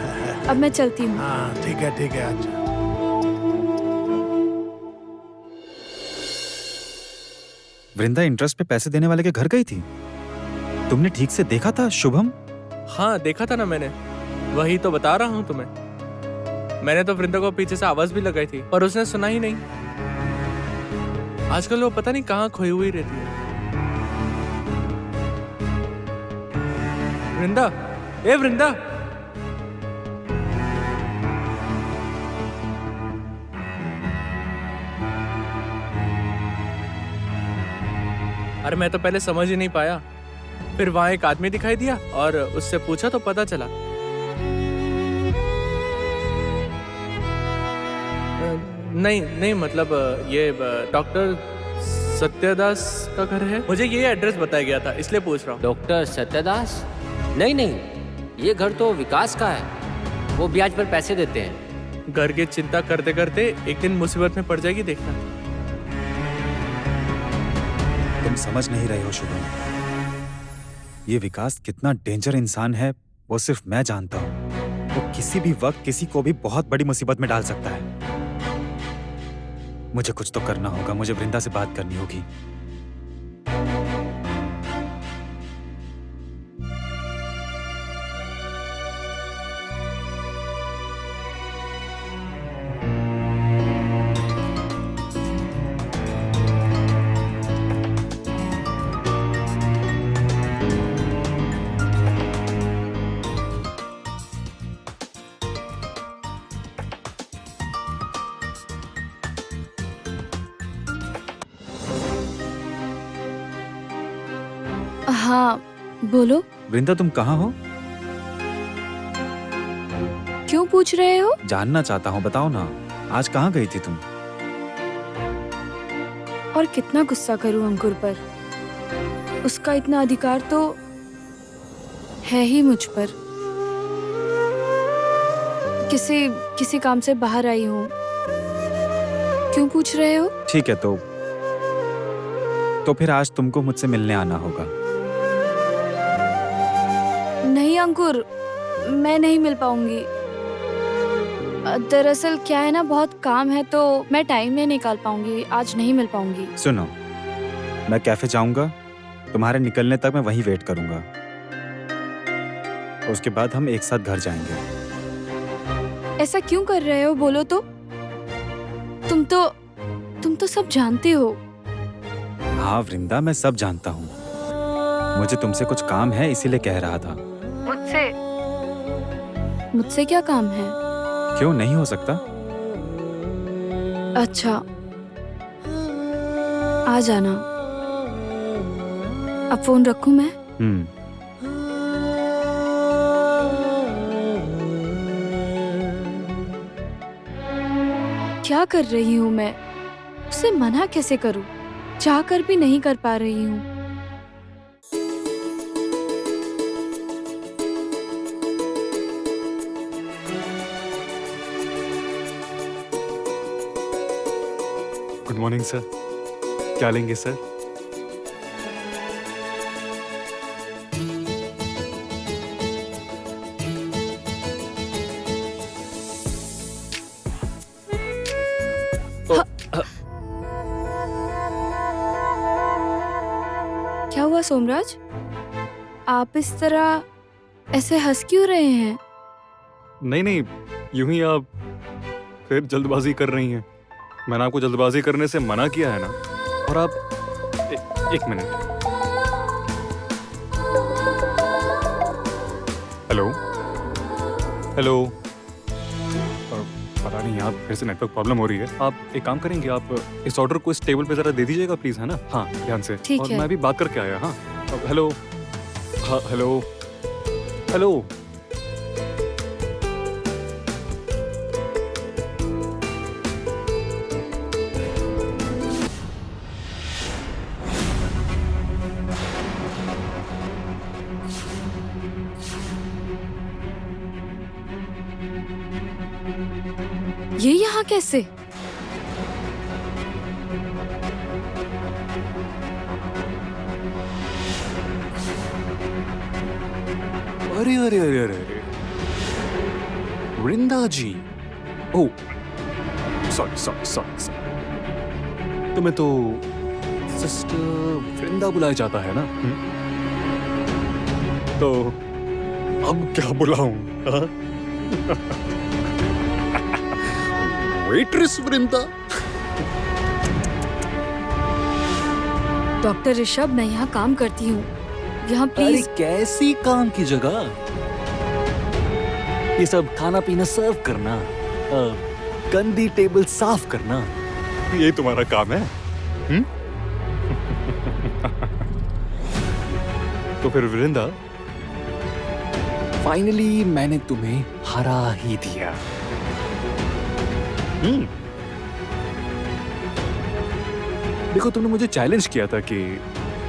अब मैं चलती हूँ। हाँ ठीक है अच्छा। वृंदा इंटरेस्ट पे पैसे देने वाले के घर गई थी, तुमने ठीक से देखा था शुभम? हाँ देखा था ना मैंने, वही तो बता रहा हूँ तुम्हें। मैंने तो वृंदा को पीछे से आवाज भी लगाई थी पर उसने सुना ही नहीं। आजकल वो पता नहीं कहाँ खोई हुई रहती है। वृंदा, ए वृंदा, अरे मैं तो पहले समझ ही नहीं पाया, फिर वहां एक आदमी दिखाई दिया और उससे पूछा तो पता चला। नहीं मतलब ये डॉक्टर सत्यदास का घर है, मुझे ये एड्रेस बताया गया था इसलिए पूछ रहा हूँ। डॉक्टर सत्यदास? नहीं, ये घर तो विकास का है, वो ब्याज पर पैसे देते हैं। घर की चिंता करते करते एक दिन मुसीबत में पड़ जाएगी, देखना। तुम समझ नहीं रहे हो शुभम, ये विकास कितना डेंजर इंसान है वो सिर्फ मैं जानता हूँ। वो किसी भी वक्त किसी को भी बहुत बड़ी मुसीबत में डाल सकता है। मुझे कुछ तो करना होगा, मुझे वृंदा से बात करनी होगी। हाँ बोलो। वृंदा तुम कहाँ हो? क्यों पूछ रहे हो? जानना चाहता हूँ, बताओ ना, आज कहाँ गई थी तुम? और कितना गुस्सा करूं अंकुर पर, उसका इतना अधिकार तो है ही मुझ पर। किसी काम से बाहर आई हूँ। क्यों पूछ रहे हो? ठीक है तो फिर आज तुमको मुझसे मिलने आना होगा। नहीं अंकुर, मैं नहीं मिल पाऊंगी। दरअसल क्या है ना, बहुत काम है तो मैं टाइम नहीं निकाल पाऊंगी, आज नहीं मिल पाऊंगी। सुनो, मैं कैफे जाऊंगा, तुम्हारे निकलने तक मैं वहीं वेट करूंगा। उसके बाद हम एक साथ घर जाएंगे। ऐसा क्यों कर रहे हो, बोलो तो। तुम तो सब जानते हो। हाँ वृंदा, मैं सब जानता हूँ। मुझे तुमसे कुछ काम है इसीलिए कह रहा था। मुझसे क्या काम है? क्यों नहीं हो सकता? अच्छा, आ जाना। अब फोन रखूं मैं? क्या कर रही हूँ मैं? उसे मना कैसे करूँ? चाहकर भी नहीं कर पा रही हूँ। Good morning sir. क्या लेंगे सर? क्या हुआ सोमराज? आप इस तरह ऐसे हंस क्यों रहे हैं? नहीं नहीं, यूं ही आप फिर जल्दबाजी कर रही हैं। मैंने आपको जल्दबाजी करने से मना किया है ना। और आप एक मिनट। हेलो हेलो, पता नहीं यहाँ फिर से नेटवर्क प्रॉब्लम हो रही है। आप एक काम करेंगे, आप इस ऑर्डर को इस टेबल पे जरा दे दीजिएगा प्लीज, है ना? हाँ, ध्यान से। ठीक और है। मैं भी बात करके आया। हाँ, हेलो। हाँ, हेलो हेलो। ये यहाँ कैसे? अरे अरे अरे अरे अरे, वृंदा जी। ओह, सॉरी सॉरी सॉरी सॉरी। तुम्हें तो सिस्टर वृंदा बुलाया जाता है ना? तो अब क्या बुलाऊं? हाँ? वेट्रेस वृंदा। डॉक्टर ऋषभ, मैं यहाँ काम करती हूँ। यहाँ प्लीज। कैसी काम की जगह? ये सब खाना पीना सर्व करना, गंदी टेबल साफ करना, ये तुम्हारा काम है? तो फिर वृंदा, फाइनली मैंने तुम्हें हरा ही दिया। देखो, तुमने मुझे चैलेंज किया था कि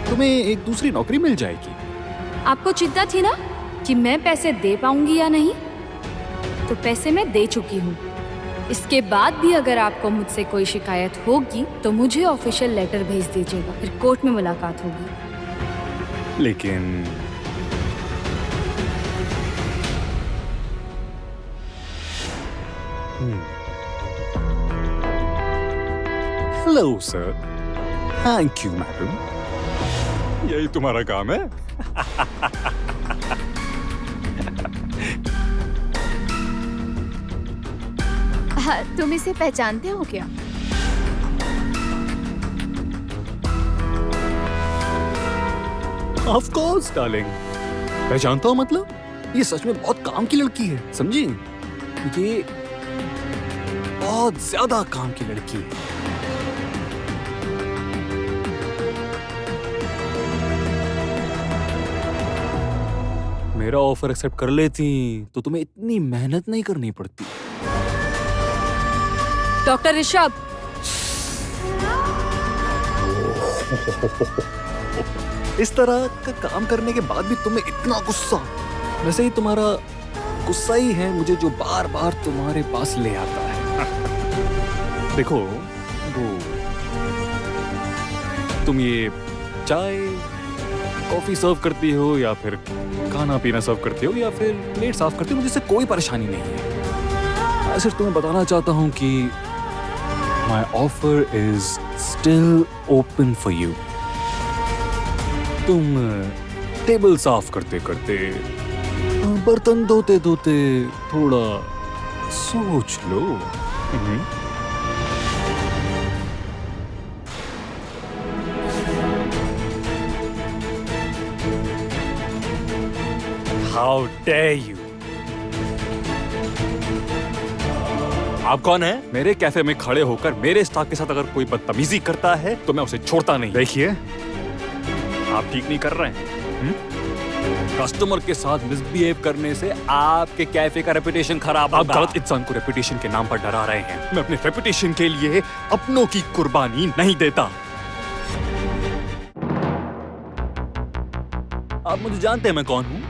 तुम्हें एक दूसरी नौकरी मिल जाएगी। आपको चिंता थी ना कि मैं पैसे दे पाऊंगी या नहीं? तो पैसे मैं दे चुकी हूँ। इसके बाद भी अगर आपको मुझसे कोई शिकायत होगी तो मुझे ऑफिशियल लेटर भेज दीजिएगा, फिर कोर्ट में मुलाकात होगी। लेकिन hello sir. Thank you madam. यही तुम्हारा काम है? हाँ, तुम इसे पहचानते हो क्या? ऑफ कोर्स डार्लिंग, पहचानता हूँ। मतलब ये सच में बहुत काम की लड़की है, समझी? ये बहुत ज्यादा काम की लड़की है। मेरा ऑफर एक्सेप्ट कर लेती तो तुम्हें इतनी मेहनत नहीं करनी पड़ती। डॉक्टर ऋषभ, इस तरह का काम करने के बाद भी तुम्हें इतना गुस्सा। वैसे ही तुम्हारा गुस्सा ही है मुझे जो बार बार तुम्हारे पास ले आता है। देखो, वो तुम ये चाय कॉफी सर्व करती हो या फिर खाना पीना सर्व करती हो या फिर प्लेट साफ करती हो, मुझे इससे कोई परेशानी नहीं है। मैं सिर्फ तुम्हें बताना चाहता हूँ कि my offer is still open for you. तुम टेबल साफ करते करते, बर्तन धोते धोते थोड़ा सोच लो। How dare you? आप कौन है? मेरे कैफे में खड़े होकर मेरे स्टाफ के साथ अगर कोई बदतमीजी करता है तो मैं उसे छोड़ता नहीं। देखिए, आप ठीक नहीं कर रहे हैं। कस्टमर के साथ मिसबिहेव करने से आपके कैफे का रेपुटेशन खराब होगा। आप गलत इंसान को रेपुटेशन के नाम पर डरा रहे हैं। मैं अपने रेपुटेशन के लिए अपनों की कुर्बानी नहीं देता। आप मुझे जानते हैं मैं कौन हूँ।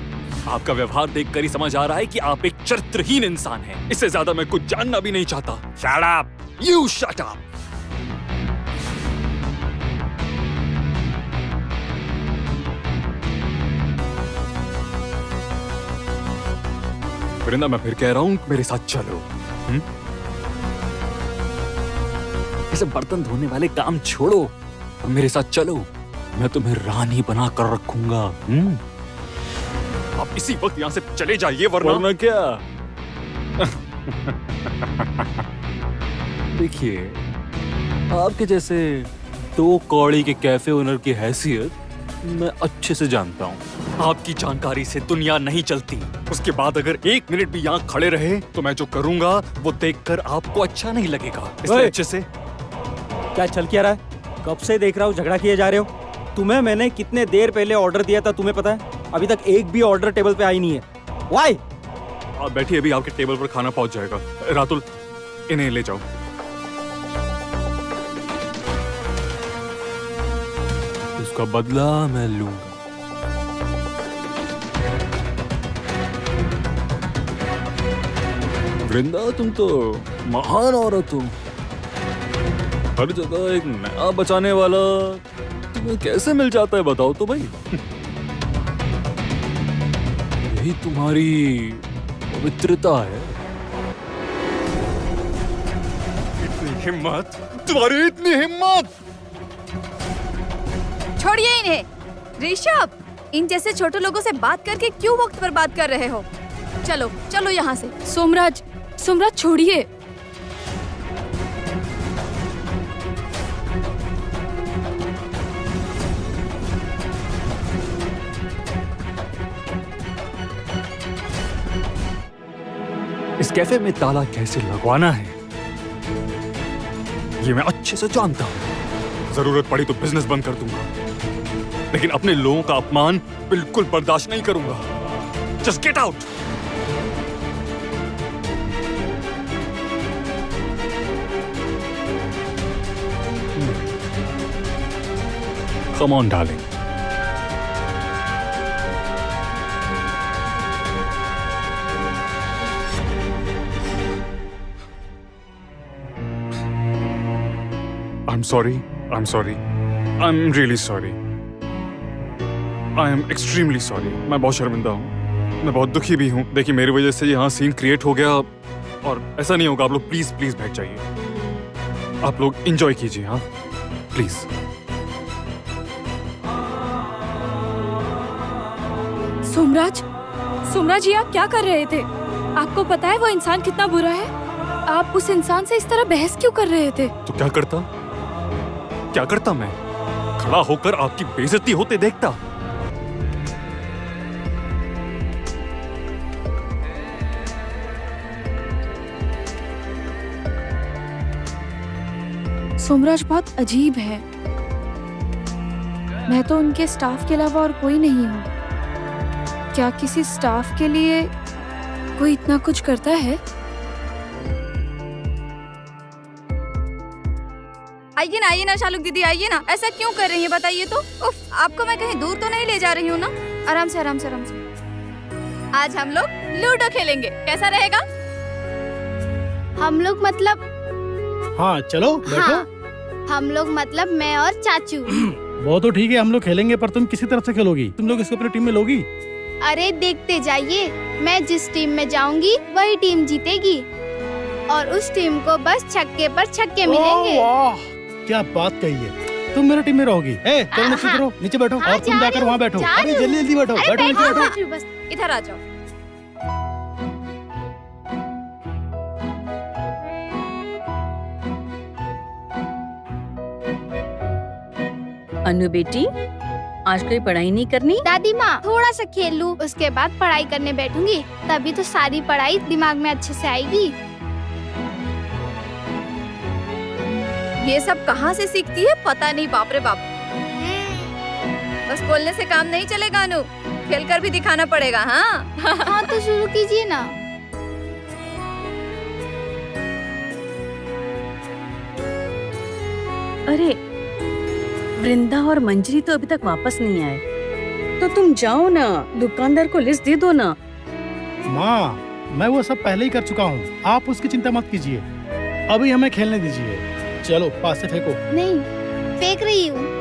आपका व्यवहार देखकर ही समझ आ रहा है कि आप एक चरित्रहीन इंसान हैं। इससे ज्यादा मैं कुछ जानना भी नहीं चाहता। Shut up! You shut up! वृंदा, मैं फिर कह रहा हूँ मेरे साथ चलो। इसे बर्तन धोने वाले काम छोड़ो और मेरे साथ चलो। मैं तुम्हें रानी बना कर रखूंगा। आप इसी वक्त यहाँ से चले जाइए वरना क्या? देखिए, आपके जैसे दो कौड़ी के कैफे ओनर की हैसियत मैं अच्छे से जानता हूँ। आपकी जानकारी से दुनिया नहीं चलती। उसके बाद अगर 1 मिनट भी यहाँ खड़े रहे तो मैं जो करूँगा वो देखकर आपको अच्छा नहीं लगेगा। इसलिए अच्छे से। क्या चल क्या रहा है? कब से देख रहा हूँ झगड़ा किए जा रहे हो। तुम्हें मैंने कितने देर पहले ऑर्डर दिया था तुम्हें पता है? अभी तक एक भी ऑर्डर टेबल पे आई नहीं है। Why? आप बैठिए, अभी आपके टेबल पर खाना पहुंच जाएगा। रातुल, इन्हें ले जाओ। इसका बदला मैं लूंगा। वृंदा, तुम तो महान औरत हो। हर जगह एक नया बचाने वाला तुम्हें कैसे मिल जाता है बताओ तो भाई। यही तुम्हारी पवित्रता है। इतनी हिम्मत, तुम्हारी इतनी हिम्मत। छोड़िए इन्हें। ऋषभ, इन जैसे छोटे लोगों से बात करके क्यों वक्त बर्बाद कर रहे हो? चलो चलो यहाँ से। सोमराज, सोमराज छोड़िए। इस कैफे में ताला कैसे लगवाना है ये मैं अच्छे से जानता हूं। जरूरत पड़ी तो बिजनेस बंद कर दूंगा, लेकिन अपने लोगों का अपमान बिल्कुल बर्दाश्त नहीं करूंगा। Just get out. Come on darling. I'm sorry. I'm sorry. I'm really sorry. I am extremely sorry. मैं बहुत शर्मिंदा हूँ। मैं बहुत दुखी भी हूँ। देखिए, मेरी वजह से यहाँ सीन क्रिएट हो गया और ऐसा नहीं होगा। आप लोग प्लीज प्लीज बैठ जाइए। आप लोग एंजॉय कीजिए। हाँ प्लीज। सोमराज, सोमराज, ये आप क्या कर रहे थे? आपको पता है वो इंसान कितना बुरा है? आप उस इंसान से इस तरह बहस क्यों कर रहे थे? तो क्या करता? क्या करता मैं? खड़ा होकर आपकी बेइज्जती होते देखता। सोमराज बहुत अजीब है। मैं तो उनके स्टाफ के अलावा और कोई नहीं हूँ। क्या किसी स्टाफ के लिए कोई इतना कुछ करता है? आइए ना शालुक दीदी, आइए ना। ऐसा क्यों कर रही हैं बताइए तो। उफ, आपको मैं कहीं दूर तो नहीं ले जा रही हूँ ना? आराम से आराम से आराम से। आज हम लोग लूडो खेलेंगे, कैसा रहेगा? हम लोग मतलब? हाँ चलो बैठो। हाँ, हम लोग मतलब मैं और चाचू। वो तो ठीक है, हम लोग खेलेंगे, पर तुम किसी तरफ से खेलोगी? तुम लोग इसको अपनी टीम में लोगी? अरे देखते जाइए, मैं जिस टीम में जाऊंगी वही टीम जीतेगी और उस टीम को बस छक्के पर छक्के मिलेंगे। वाह, क्या बात कही है। तुम मेरी टीम में रहोगी। चलो नीचे करो, नीचे बैठो। और तुम जाकर वहाँ बैठो। अरे जल्दी जल्दी बैठो, बैठो नीचे बैठो। बस इधर आ जाओ। अनु बेटी, आज कोई पढ़ाई नहीं करनी? दादी माँ, थोड़ा सा खेल लूं, उसके बाद पढ़ाई करने बैठूंगी, तभी तो सारी पढ़ाई दिमाग में अच्छे से आएगी। ये सब कहाँ से सीखती है पता नहीं, बाप रे बाप। बस बोलने से काम नहीं चलेगा अनु, खेल कर भी दिखाना पड़ेगा। हाँ हाँ तो शुरू कीजिए ना। अरे वृंदा और मंजरी तो अभी तक वापस नहीं आए, तो तुम जाओ ना, दुकानदार को लिस्ट दे दो ना। माँ, मैं वो सब पहले ही कर चुका हूँ, आप उसकी चिंता मत कीजिए। अभी हमें खेलने दीजिए। चलो पास से फेंको। नहीं, फेंक रही हूँ।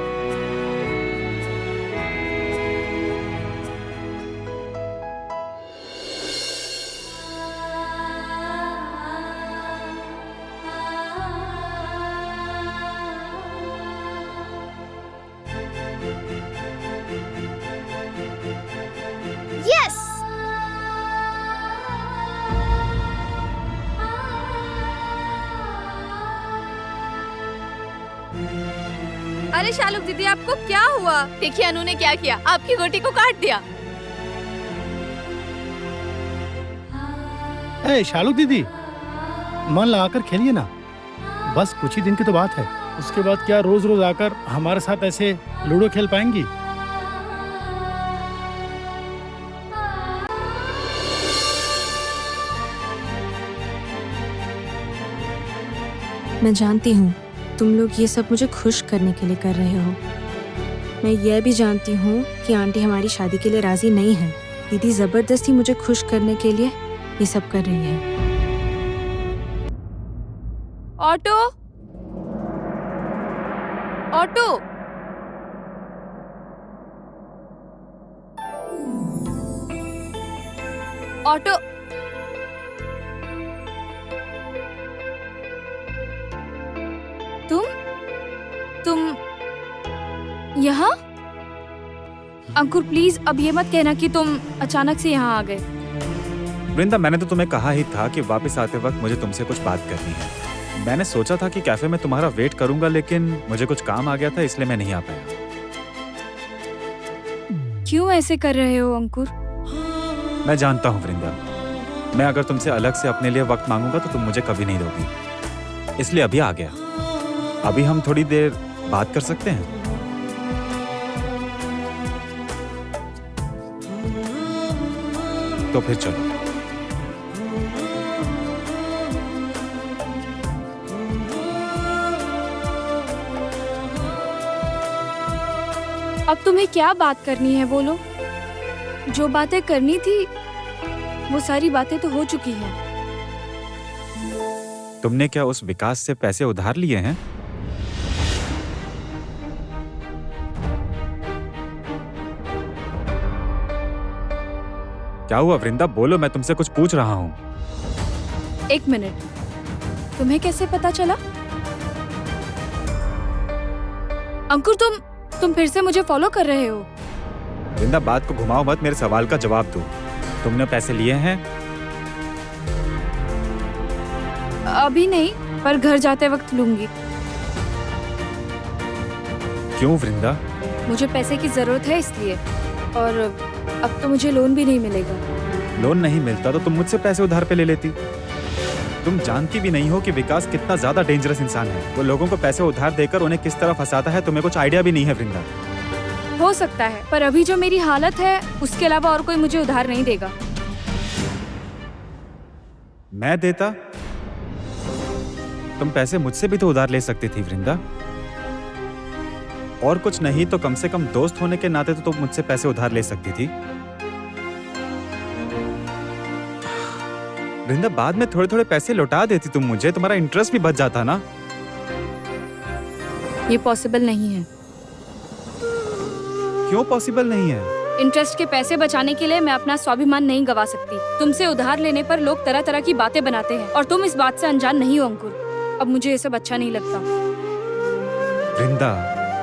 यस। अरे शालुक दीदी, आपको क्या हुआ? देखिए अनु ने क्या किया, आपकी गोटी को काट दिया। ए शालुक दीदी, मन लगाकर खेलिए ना, बस कुछ ही दिन की तो बात है। उसके बाद क्या रोज रोज आकर हमारे साथ ऐसे लूडो खेल पाएंगी? मैं जानती हूँ तुम लोग ये सब मुझे खुश करने के लिए कर रहे हो। मैं यह भी जानती हूँ कि आंटी हमारी शादी के लिए राजी नहीं है। दीदी जबरदस्ती मुझे खुश करने के लिए ये सब कर रही है। Auto, auto, auto. तुम यहाँ? अंकुर प्लीज अब ये मत कहना कि तुम अचानक से यहाँ आ गए। वृंदा, मैंने तो तुम्हें कहा ही था कि वापस आते वक्त मुझे तुमसे कुछ बात करनी है। मैंने सोचा था कि कैफे में तुम्हारा वेट करूंगा, लेकिन मुझे कुछ काम आ गया था, इसलिए मैं नहीं आ पाया। क्यों ऐसे कर रहे हो अंकुर? मैं जानता हूँ वृंदा, मैं अगर तुमसे अलग से अपने लिए वक्त मांगूंगा तो तुम मुझे कभी नहीं दोगी, इसलिए अभी आ गया। अभी हम थोड़ी देर बात कर सकते हैं? तो फिर चलो। अब तुम्हें क्या बात करनी है बोलो। जो बातें करनी थी वो सारी बातें तो हो चुकी हैं। तुमने क्या उस विकास से पैसे उधार लिए हैं? क्या हुआ वृंदा, बोलो, मैं तुमसे कुछ पूछ रहा हूँ। एक मिनट, तुम्हें कैसे पता चला? अंकुर तुम फिर से मुझे फॉलो कर रहे हो? वृंदा, बात को घुमाओ मत, मेरे सवाल का जवाब दो। तुमने पैसे लिए हैं? अभी नहीं, पर घर जाते वक्त लूंगी। क्यों वृंदा? मुझे पैसे की जरूरत है इसलिए, और अब तो मुझे लोन भी नहीं मिलेगा। लोन नहीं मिलता तो तुम मुझसे पैसे उधार पे ले लेती। तुम जानती भी नहीं हो कि विकास कितना ज्यादा डेंजरस इंसान है। वो लोगों को पैसे उधार देकर उन्हें किस तरह फंसाता है, तुम्हें कुछ आइडिया भी नहीं है वृंदा। हो सकता है, पर अभी जो मेरी हालत है उसके अलावा और कोई मुझे उधार नहीं देगा। मैं देता? तुम पैसे मुझसे भी तो उधार ले सकती थी वृंदा। और कुछ नहीं तो कम से कम दोस्त होने के नाते तो तुम मुझसे पैसे उधार ले सकती थी। वृंदा, बाद में थोड़े थोड़े पैसे लौटा देती तुम मुझे, तुम्हारा इंटरेस्ट भी बच जाता ना। ये पॉसिबल नहीं है। क्यों पॉसिबल नहीं है? इंटरेस्ट के पैसे बचाने के लिए मैं अपना स्वाभिमान नहीं गवा सकती। तुमसे उधार लेने पर लोग तरह तरह की बातें बनाते हैं, और तुम इस बात से अनजान नहीं हो अंकुर। अब मुझे ये सब अच्छा नहीं लगता। वृंदा,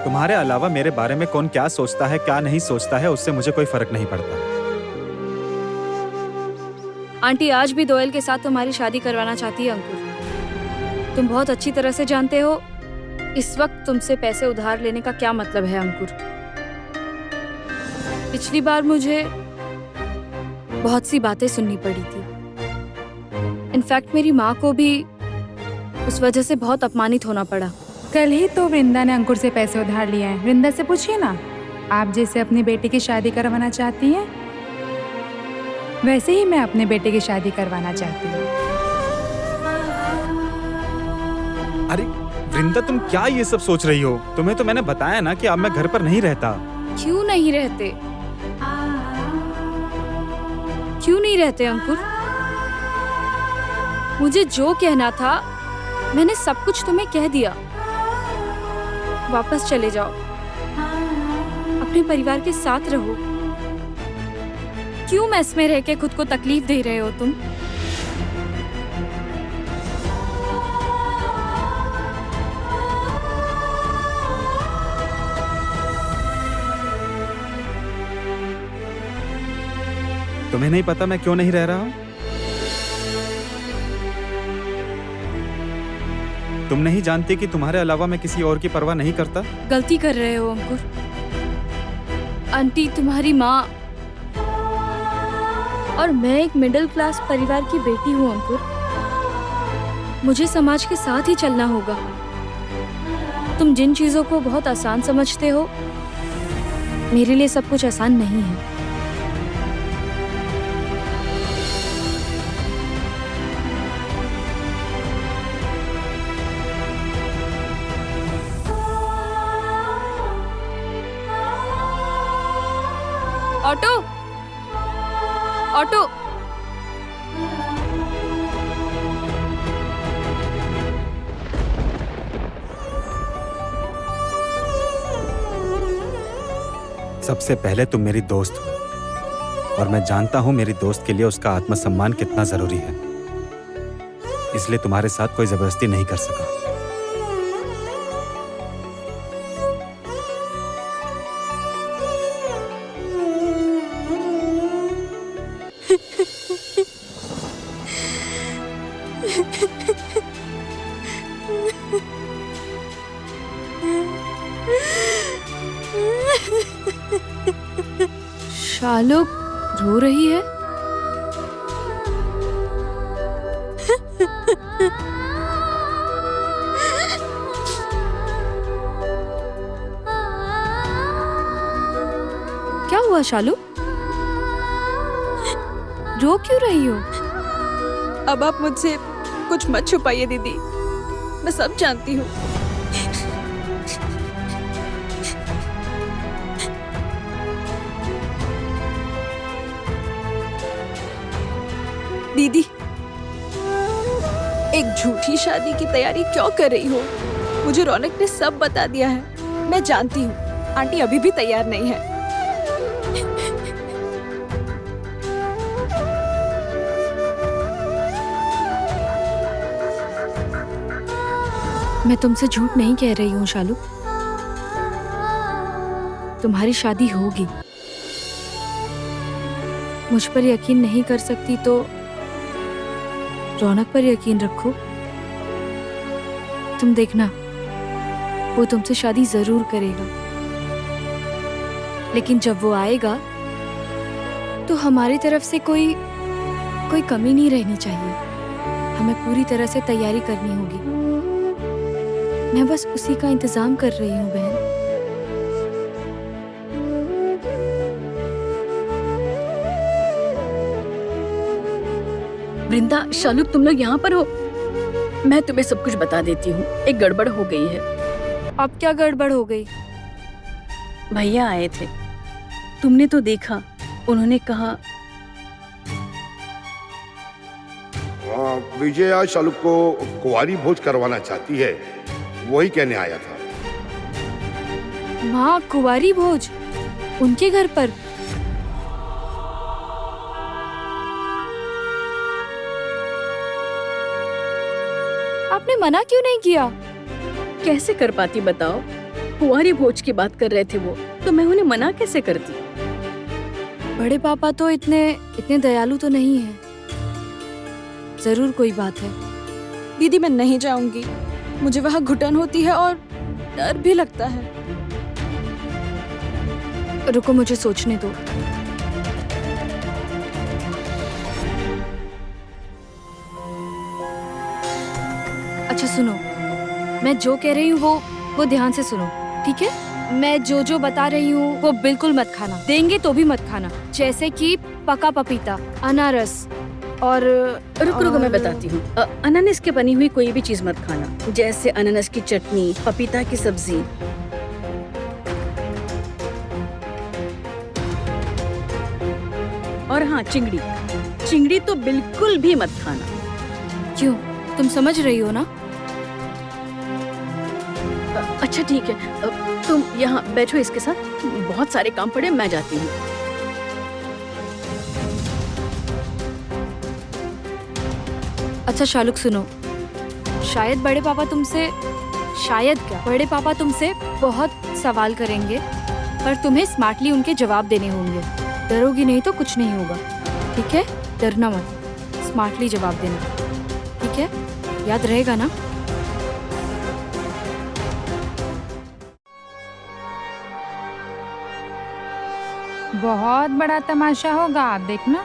तुम्हारे अलावा मेरे बारे में कौन क्या सोचता है क्या नहीं सोचता है, उससे मुझे कोई फर्क नहीं पड़ता। आंटी आज भी दोयल के साथ तुम्हारी शादी करवाना चाहती है अंकुर। तुम बहुत अच्छी तरह से जानते हो इस वक्त तुमसे पैसे उधार लेने का क्या मतलब है अंकुर। पिछली बार मुझे बहुत सी बातें सुननी पड़ी थी। इनफैक्ट मेरी माँ को भी उस वजह से बहुत अपमानित होना पड़ा। कल ही तो वृंदा ने अंकुर से पैसे उधार लिए हैं। वृंदा से पूछिए ना, आप जैसे अपनी बेटी की शादी करवाना चाहती हैं, वैसे ही मैं अपने बेटे की शादी करवाना चाहती हूँ। अरे वृंदा, तुम क्या ये सब सोच रही हो? तुम्हें तो मैंने बताया ना कि अब मैं घर पर नहीं रहता। क्यों नहीं रहते? क्यों नहीं रहते अंकुर? मुझे जो कहना था मैंने सब कुछ तुम्हें कह दिया। वापस चले जाओ, अपने परिवार के साथ रहो। क्यों मेस में रह के खुद को तकलीफ दे रहे हो तुम? तुम्हें नहीं पता मैं क्यों नहीं रह रहा हूं? तुम नहीं जानती कि तुम्हारे अलावा मैं किसी और की परवाह नहीं करता? गलती कर रहे हो अंकुर। आंटी तुम्हारी माँ और मैं एक मिडिल क्लास परिवार की बेटी हूँ अंकुर। मुझे समाज के साथ ही चलना होगा। तुम जिन चीजों को बहुत आसान समझते हो, मेरे लिए सब कुछ आसान नहीं है। Auto, auto. सबसे पहले तुम मेरी दोस्त हो और मैं जानता हूं मेरी दोस्त के लिए उसका आत्मसम्मान कितना जरूरी है। इसलिए तुम्हारे साथ कोई जबरदस्ती नहीं कर सका। शालुक रो रही है। क्या हुआ शालुक? रो क्यों रही हो? अब आप मुझसे कुछ मत छुपाइए दीदी, मैं सब जानती हूँ। दीदी, एक झूठी शादी की तैयारी क्यों कर रही हो? मुझे रौनक ने सब बता दिया है। मैं जानती हूँ आंटी अभी भी तैयार नहीं है। मैं तुमसे झूठ नहीं कह रही हूँ शालू। तुम्हारी शादी होगी। मुझ पर यकीन नहीं कर सकती तो रौनक पर यकीन रखो। तुम देखना, वो तुमसे शादी जरूर करेगा। लेकिन जब वो आएगा तो हमारी तरफ से कोई कमी नहीं रहनी चाहिए। हमें पूरी तरह से तैयारी करनी होगी। मैं बस उसी का इंतजाम कर रही हूँ बहन। वृंदा, शालुक, तुम लोग यहाँ पर हो? मैं तुम्हें सब कुछ बता देती हूँ। एक गड़बड़ हो गई है। अब क्या गड़बड़ हो गई? भैया आए थे, तुमने तो देखा। उन्होंने कहा विजया शालुक को कुंवारी भोज करवाना चाहती है, वही कहने आया था। माँ, कुंवारी भोज उनके घर पर? आपने मना क्यों नहीं किया? कैसे कर पाती बताओ? कुंवारी भोज की बात कर रहे थे वो, तो मैं उन्हें मना कैसे करती? बड़े पापा तो इतने दयालु तो नहीं है। जरूर कोई बात है। दीदी, मैं नहीं जाऊंगी। मुझे वहाँ घुटन होती है और डर भी लगता है। रुको, मुझे सोचने दो। अच्छा सुनो, मैं जो कह रही हूँ वो ध्यान से सुनो, ठीक है? मैं जो बता रही हूँ वो बिल्कुल मत खाना, देंगे तो भी मत खाना। जैसे कि पका पपीता, अनारस और रुको मैं बताती हूँ। अनानास की बनी हुई कोई भी चीज मत खाना, जैसे अनानास की चटनी, पपीता की सब्जी। और हाँ, चिंगड़ी तो बिल्कुल भी मत खाना। क्यों? तुम समझ रही हो ना? अच्छा ठीक है, तुम यहाँ बैठो इसके साथ, बहुत सारे काम पड़े, मैं जाती हूँ। अच्छा शालुक सुनो, शायद बड़े पापा तुमसे बहुत सवाल करेंगे, पर तुम्हें स्मार्टली उनके जवाब देने होंगे। डरोगी नहीं तो कुछ नहीं होगा, ठीक है? डरना मत, स्मार्टली जवाब देना, ठीक है? याद रहेगा ना? बहुत बड़ा तमाशा होगा, आप देखना।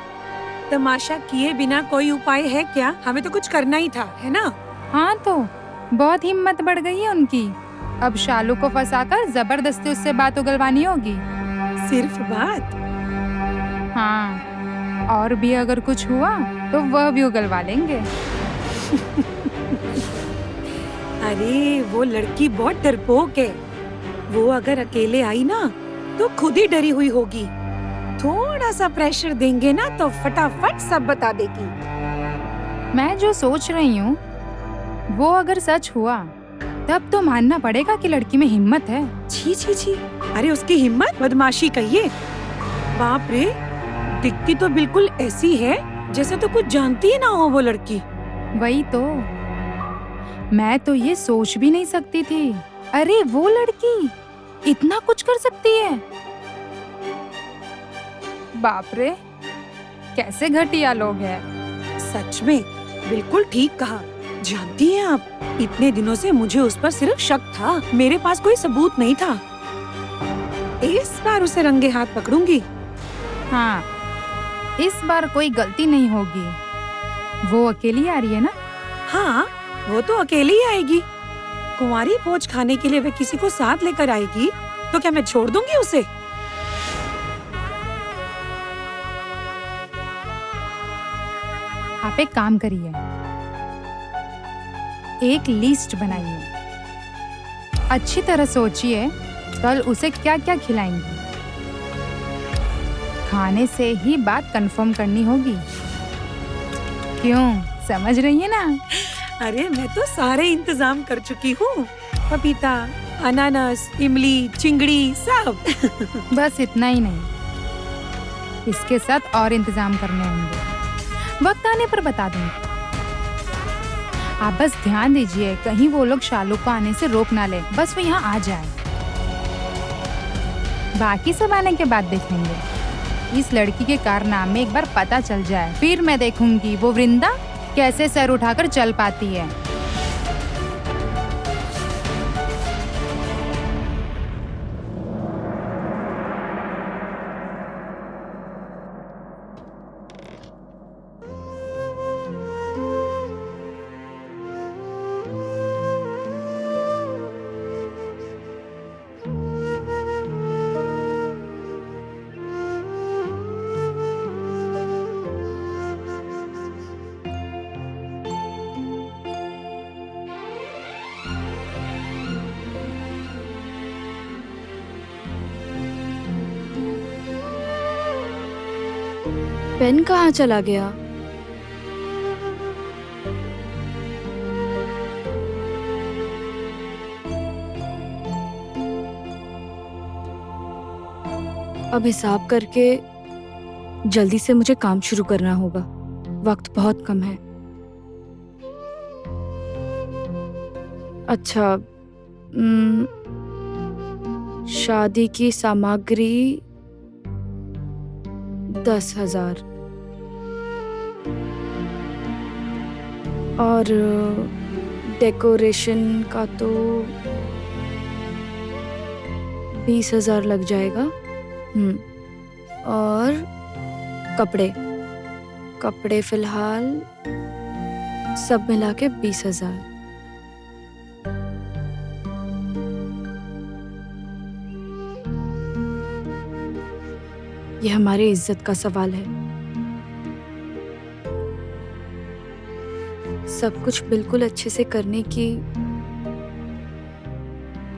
तमाशा किए बिना कोई उपाय है क्या? हमें तो कुछ करना ही था, है ना? हाँ तो बहुत हिम्मत बढ़ गई है उनकी। अब शालू को फंसाकर जबरदस्ती उससे बात उगलवानी होगी। सिर्फ बात? हाँ, और भी अगर कुछ हुआ तो वह भी उगलवा लेंगे। अरे वो लड़की बहुत डरपोक है, वो अगर अकेले आई ना तो खुद ही डरी हुई होगी। थोड़ा सा प्रेशर देंगे ना तो फटाफट सब बता देगी। मैं जो सोच रही हूँ वो अगर सच हुआ तब तो मानना पड़ेगा कि लड़की में हिम्मत है। छी छी छी, अरे उसकी हिम्मत बदमाशी कहिए। बाप रे, दिखती तो बिल्कुल ऐसी है जैसे तो कुछ जानती ही ना हो वो लड़की। वही तो, मैं तो ये सोच भी नहीं सकती थी। अरे वो लड़की इतना कुछ कर सकती है। बाप रे, कैसे घटिया लोग हैं। सच में बिल्कुल ठीक कहा। जानती हैं आप, इतने दिनों से मुझे उस पर सिर्फ शक था, मेरे पास कोई सबूत नहीं था। इस बार उसे रंगे हाथ पकड़ूंगी। हाँ, इस बार कोई गलती नहीं होगी। वो अकेली आ रही है ना? हाँ, वो तो अकेली ही आएगी। कुंवारी भोज खाने के लिए वे किसी को साथ लेकर आएगी तो क्या मैं छोड़ दूंगी उसे? आप एक काम करिए, एक लिस्ट बनाइए, अच्छी तरह सोचिए कल उसे क्या क्या खिलाएंगी। खाने से ही बात कंफर्म करनी होगी। क्यों, समझ रही है ना? अरे मैं तो सारे इंतजाम कर चुकी हूँ, पपीता, अनानास, इमली, चिंगड़ी, सब। बस इतना ही नहीं, इसके साथ और इंतजाम करने होंगे। वक्त आने पर बता दूंगी। आप बस ध्यान दीजिए कहीं वो लोग शालू को आने से रोक ना ले, बस वो यहाँ आ जाए। बाकी सब आने के बाद देखेंगे। इस लड़की के कारनामे एक बार पता चल जाए, फिर मैं देखूंगी वो वृंदा कैसे सर उठाकर चल पाती है। पेन कहाँ चला गया? अब हिसाब करके जल्दी से मुझे काम शुरू करना होगा, वक्त बहुत कम है। अच्छा, शादी की सामग्री 10,000 और डेकोरेशन का तो 20,000 लग जाएगा। और कपड़े फिलहाल सब मिला के 20,000। ये हमारे इज्जत का सवाल है। सब कुछ बिल्कुल अच्छे से करने की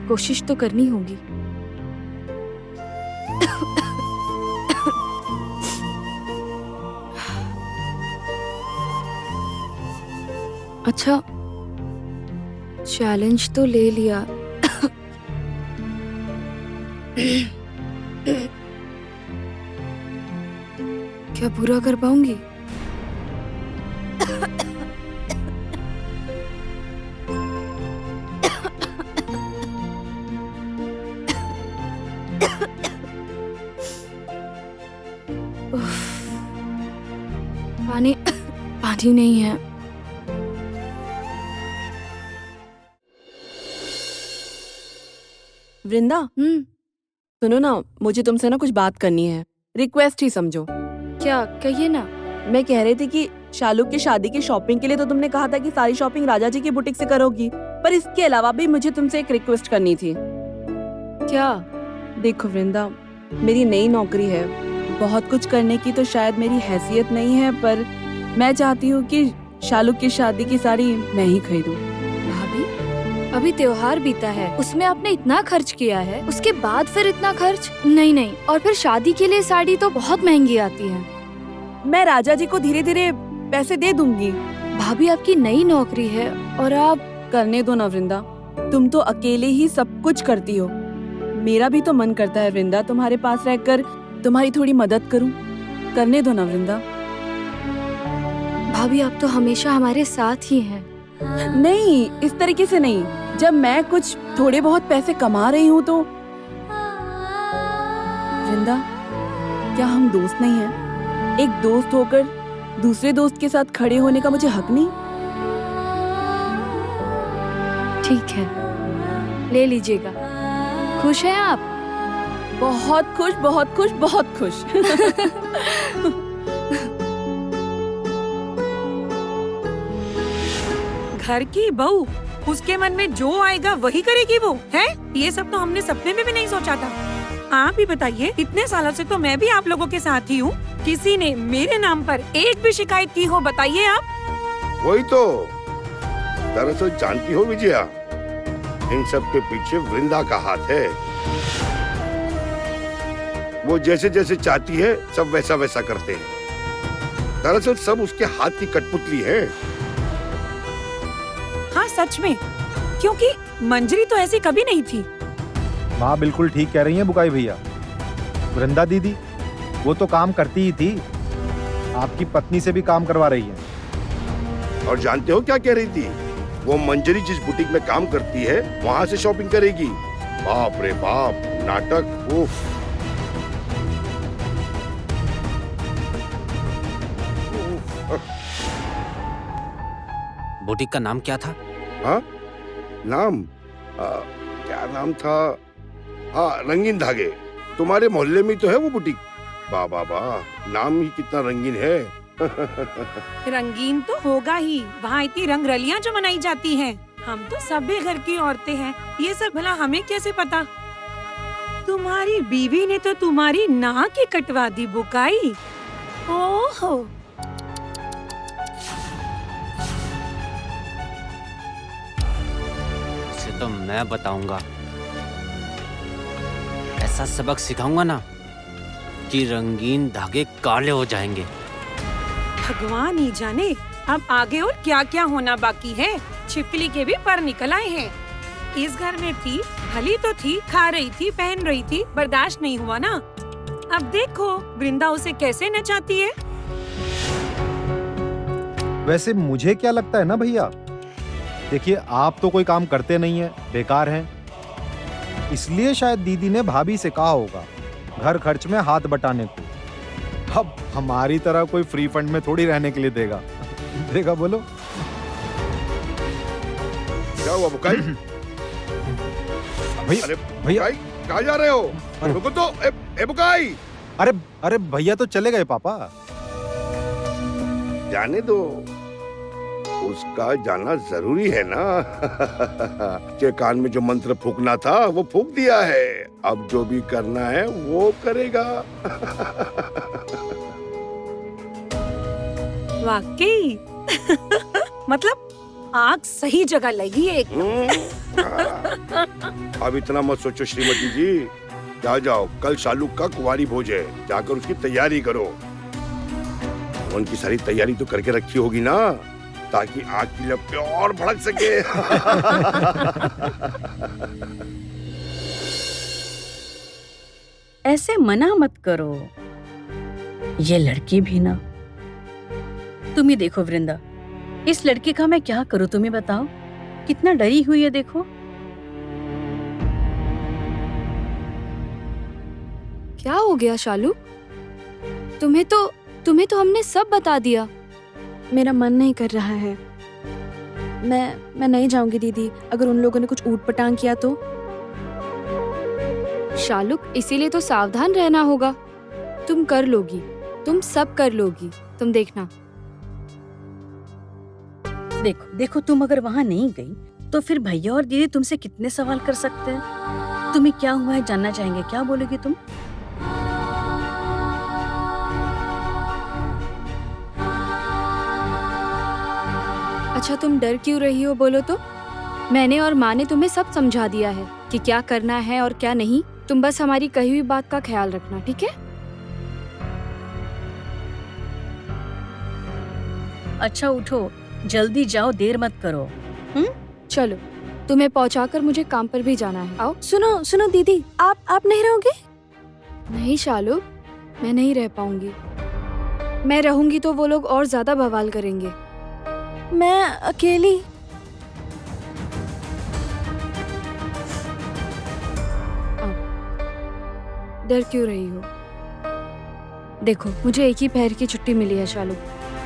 कोशिश तो करनी होगी। अच्छा, चैलेंज तो ले लिया। क्या पूरा कर पाऊंगी? पानी पानी नहीं है। वृंदा, सुनो ना, मुझे तुमसे ना कुछ बात करनी है। रिक्वेस्ट ही समझो। क्या? कहिए ना। मैं कह रही थी कि शालू की शादी की शॉपिंग के लिए तो तुमने कहा था कि सारी शॉपिंग राजा जी की बुटीक से करोगी, पर इसके अलावा भी मुझे तुमसे एक रिक्वेस्ट करनी थी। क्या? देखो वृंदा, मेरी नई नौकरी है, बहुत कुछ करने की तो शायद मेरी हैसियत नहीं है, पर मैं चाहती हूँ कि शालू की शादी की साड़ी मैं ही खरीदूं। भाभी, अभी त्योहार बीता है, उसमें आपने इतना खर्च किया है, उसके बाद फिर इतना खर्च? नहीं नहीं, और फिर शादी के लिए साड़ी तो बहुत महंगी आती है। मैं राजा जी को धीरे धीरे पैसे दे दूंगी। भाभी, आपकी नई नौकरी है और आप... करने दो ना वृंदा, तुम तो अकेले ही सब कुछ करती हो। मेरा भी तो मन करता है वृंदा, तुम्हारे पास रहकर तुम्हारी थोड़ी मदद करूं। करने दो ना वृंदा। भाभी, आप तो हमेशा हमारे साथ ही हैं। नहीं, इस तरीके से नहीं। जब मैं कुछ थोड़े बहुत पैसे कमा रही हूँ तो... वृंदा, क्या हम दोस्त नहीं हैं? एक दोस्त होकर दूसरे दोस्त के साथ खड़े होने का मुझे हक नहीं? ठीक है, ले लीजिएगा। खुश हैं आप? बहुत खुश, बहुत खुश, बहुत खुश। घर की बहू, उसके मन में जो आएगा वही करेगी वो, है? ये सब तो हमने सपने में भी नहीं सोचा था। आप ही बताइए, इतने सालों से तो मैं भी आप लोगों के साथ ही हूँ, किसी ने मेरे नाम पर एक भी शिकायत की हो? बताइए आप। वही तो, दरअसल जानती हो विजया, इन सब के पीछे वृंदा का हाथ है। वो जैसे जैसे चाहती है सब वैसा वैसा करते हैं। दरअसल सब उसके हाथ की कठपुतली है। हाँ सच में, क्योंकि मंजरी तो ऐसी कभी नहीं थी। माँ बिल्कुल ठीक कह रही हैं बुकाई भैया। वृंदा दीदी वो तो काम करती ही थी, आपकी पत्नी से भी काम करवा रही है। और जानते हो क्या कह रही थी? वो मंजरी जिस बुटीक में काम करती है वहाँ से शॉपिंग करेगी। बाप रे बाप, नाटक! उफ। बुटीक का नाम क्या था? हाँ, नाम क्या नाम था? हाँ, रंगीन धागे। तुम्हारे मोहल्ले में तो है वो बुटीक। वाह वाह वाह, नाम ही कितना रंगीन है। रंगीन तो होगा ही, वहाँ इतनी रंगरलियाँ जो मनाई जाती हैं। हम तो सभ्य घर की औरतें हैं, ये सब भला हमें कैसे पता? तुम्हारी बीवी ने तो तुम्हारी नाक ही कटवा दी बुकाई। ओहो, इसे तो मैं बताऊंगा। ऐसा सबक सिखाऊंगा ना कि रंगीन धागे काले हो जाएंगे। भगवान ही जाने अब आगे और क्या क्या होना बाकी है। छिपकली के भी पर निकल आए हैं। इस घर में थी, भली तो थी, खा रही थी, पहन रही थी, बर्दाश्त नहीं हुआ ना। अब देखो वृंदा उसे कैसे नचाती है। वैसे मुझे क्या लगता है ना भैया, देखिए आप तो कोई काम करते नहीं है, बेकार हैं, इसलिए शायद दीदी ने भाभी से कहा होगा घर खर्च में हाथ बटाने को। अब हमारी तरह कोई फ्री फंड में थोड़ी रहने के लिए देगा। देगा बोलो? क्या हुआ बुकाई? भैया, अरे भैया कहाँ जा रहे हो? रुको तो, ए बुकाई! अरे भैया तो चले गए पापा। जाने दो, उसका जाना जरूरी है ना। के कान में जो मंत्र फूकना था वो फूक दिया है। अब जो भी करना है वो करेगा। वाकई मतलब आग सही जगह लगी है एक। अब इतना मत सोचो श्रीमती जी, जाओ कल शालू का कुंवारी भोज है, जाकर उसकी तैयारी करो। उनकी सारी तैयारी तो करके रखी होगी ना, ताकि आग की लपटें और भड़क सके। ऐसे मना मत करो, ये लड़की भी ना। तुम ही देखो वृंदा, इस लड़की का मैं क्या करूं, तुम्हें बताओ, कितना डरी हुई है देखो। क्या हो गया शालू? तुम्हें तो हमने सब बता दिया। मेरा मन नहीं कर रहा है। मैं नहीं जाऊंगी दीदी, अगर उन लोगों ने कुछ ऊट पटांग किया तो। शालुक, इसीलिए तो सावधान रहना होगा। तुम कर लोगी, तुम सब कर लोगी, तुम देखना। देखो तुम अगर वहाँ नहीं गई तो फिर भैया और दीदी तुमसे कितने सवाल कर सकते हैं। तुम्हें क्या हुआ है जानना चाहेंगे, क्या बोलोगी तुम? अच्छा, तुम डर क्यों रही हो बोलो तो? मैंने और माँ ने तुम्हें सब समझा दिया है कि क्या करना है और क्या नहीं। तुम बस हमारी कही हुई बात का ख्याल रखना, ठीक है? अच्छा उठो, जल्दी जाओ, देर मत करो। चलो, तुम्हें पहुंचाकर मुझे काम पर भी जाना है। आओ। सुनो दीदी, आप नहीं रहोगे? नहीं शालू, मैं नहीं रह पाऊंगी। मैं रहूंगी तो वो लोग और ज्यादा बवाल करेंगे। मैं अकेली। डर क्यों रही हो? देखो, मुझे एक ही पैर की छुट्टी मिली है शालू।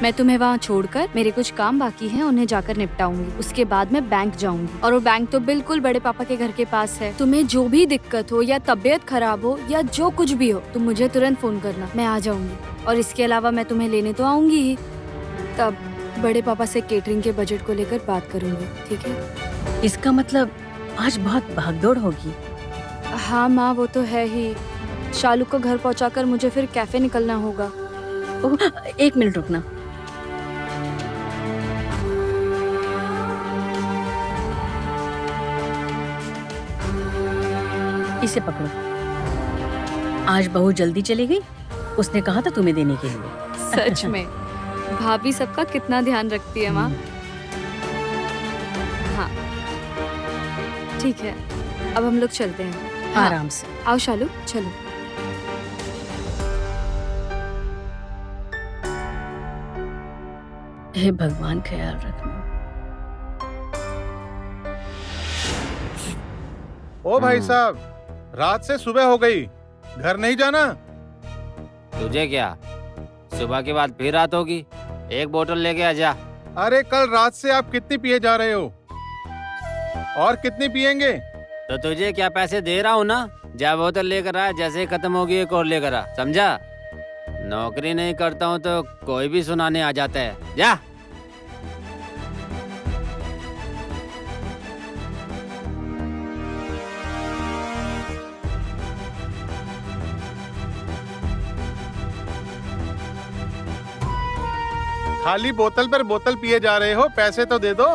मैं तुम्हें वहाँ छोड़कर मेरे कुछ काम बाकी हैं, उन्हें जाकर निपटाऊंगी। उसके बाद मैं बैंक जाऊंगी, और वो बैंक तो बिल्कुल बड़े पापा के घर के पास है। तुम्हें जो भी दिक्कत हो या तबीयत खराब हो या जो कुछ भी हो, तुम मुझे तुरंत फोन करना, मैं आ जाऊंगी। और इसके अलावा मैं तुम्हें लेने तो आऊंगी ही। तब बड़े पापा से केटरिंग के बजट को लेकर बात करूंगी, ठीक है? इसका मतलब आज बहुत भागदौड़ होगी। हाँ माँ, वो तो है ही। शालू को घर पहुंचाकर मुझे फिर कैफे निकलना होगा। ओह, एक मिनट रुकना। इसे पकड़ो। आज बहू जल्दी चली गई, उसने कहा था तुम्हें देने के लिए। सच में भाभी सबका कितना ध्यान रखती है माँ। हाँ ठीक है, अब हम लोग चलते हैं। हाँ, आराम से आओ शालू, चलो। हे भगवान, ख्याल रखना। ओ भाई साहब, रात से सुबह हो गई, घर नहीं जाना? तुझे क्या, सुबह के बाद फिर रात होगी? एक बोतल लेके आ जा। अरे कल रात से आप कितनी पिए जा रहे हो, और कितनी पिएंगे? तो तुझे क्या पैसे दे रहा हूँ ना, जा बोतल लेकर आ, जैसे ही खत्म होगी एक और लेकर आ, समझा? नौकरी नहीं करता हूँ तो कोई भी सुनाने आ जाता है, जा। खाली बोतल पर बोतल पिए जा रहे हो, पैसे तो दे दो।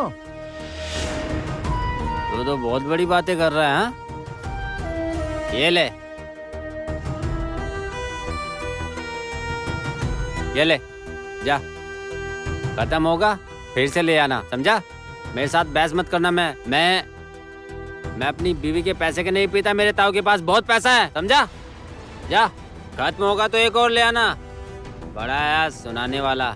तू तो बहुत बड़ी बातें कर रहा है, हाँ? ये ले, ये ले, जा। खत्म होगा फिर से ले आना, समझा? मेरे साथ बहस मत करना। मैं अपनी बीवी के पैसे के नहीं पीता, मेरे ताऊ के पास बहुत पैसा है, समझा? जा, खत्म होगा तो एक और ले आना। बड़ा है सुनाने वाला।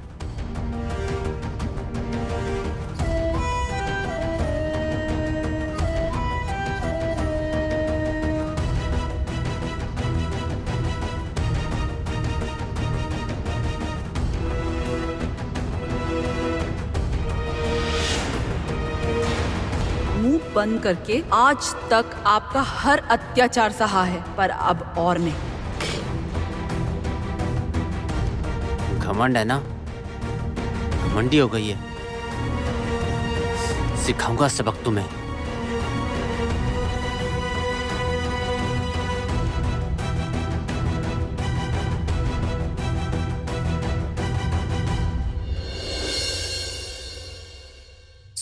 मुंह बंद करके आज तक आपका हर अत्याचार सहा है, पर अब और नहीं। घमंड है ना, घमंडी हो गई है। सिखाऊंगा सबक तुम्हें।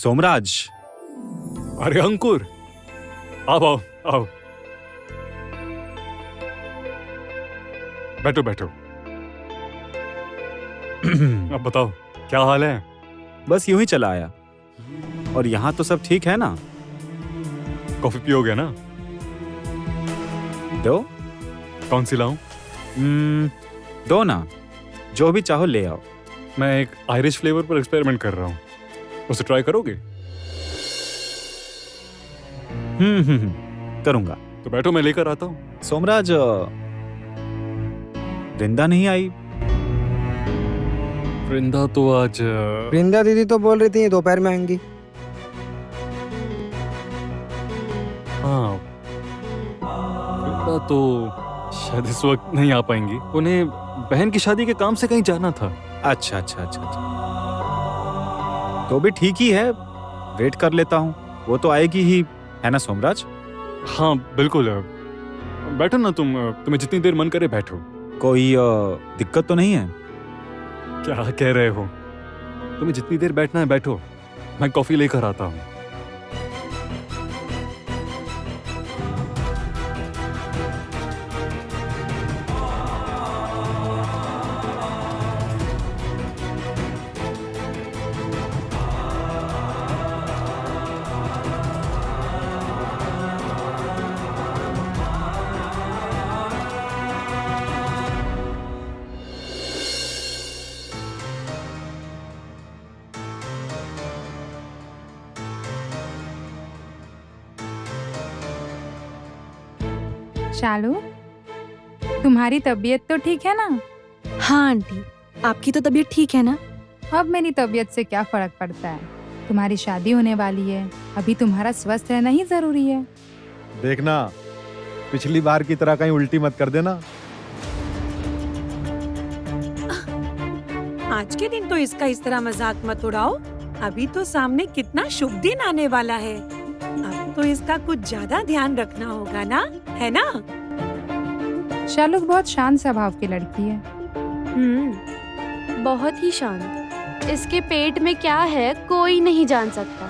सोमराज। अरे अंकुर, आओ आओ आओ, बैठो बैठो। अब बताओ क्या हाल है? बस यूं ही चला आया। और यहाँ तो सब ठीक है ना? कॉफी पियोगे ना? दो। कौन सी लाऊं? दो ना, जो भी चाहो ले आओ। मैं एक आयरिश फ्लेवर पर एक्सपेरिमेंट कर रहा हूँ, उसे ट्राई करोगे? करूंगा। तो बैठो, मैं लेकर आता हूँ। सोमराज, वृंदा नहीं आई? वृंदा तो आज वृंदा दीदी तो बोल रही थी दोपहर में आएंगी। हाँ, वृंदा तो शायद इस वक्त नहीं आ पाएंगी, उन्हें बहन की शादी के काम से कहीं जाना था। अच्छा अच्छा अच्छा अच्छा, तो भी ठीक ही है, वेट कर लेता हूँ, वो तो आएगी ही, है ना सोमराज? हाँ बिल्कुल, बैठो ना तुम, तुम्हें जितनी देर मन करे बैठो। कोई दिक्कत तो नहीं है? क्या कह रहे हो? तुम्हें जितनी देर बैठना है बैठो, मैं कॉफी लेकर आता हूँ। शालू, तुम्हारी तबीयत तो ठीक है ना? हाँ आंटी, आपकी तो तबीयत ठीक है ना? अब मेरी तबीयत से क्या फर्क पड़ता है? तुम्हारी शादी होने वाली है, अभी तुम्हारा स्वस्थ रहना ही जरूरी है। देखना, पिछली बार की तरह कहीं उल्टी मत कर देना। आज के दिन तो इसका इस तरह मजाक मत उड़ाओ। अभी तो सामने कितना शुभ दिन आने वाला है, अब तो इसका कुछ ज्यादा ध्यान रखना होगा ना, है ना? शालू बहुत शांत स्वभाव की लड़की है। बहुत ही शांत। इसके पेट में क्या है कोई नहीं जान सकता।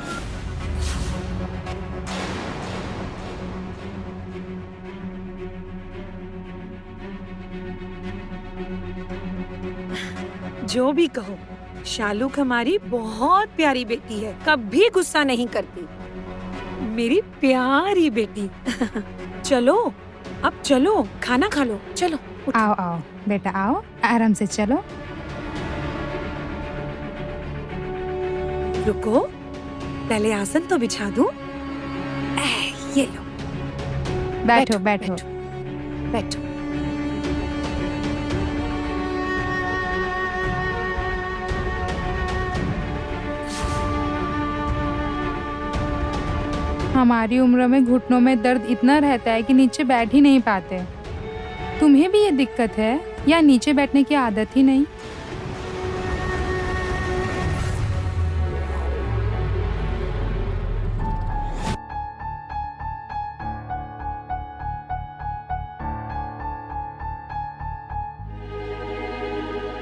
जो भी कहो, शालूक हमारी बहुत प्यारी बेटी है, कभी गुस्सा नहीं करती, मेरी प्यारी बेटी। चलो, अब चलो, खाना खा लो, चलो। आओ आओ बेटा, आओ, आराम से चलो। रुको, पहले आसन तो बिछा दूं। ये लो, बैठो बैठो बैठो। हमारी उम्र में घुटनों में दर्द इतना रहता है कि नीचे बैठ ही नहीं पाते। तुम्हें भी ये दिक्कत है या नीचे बैठने की आदत ही नहीं?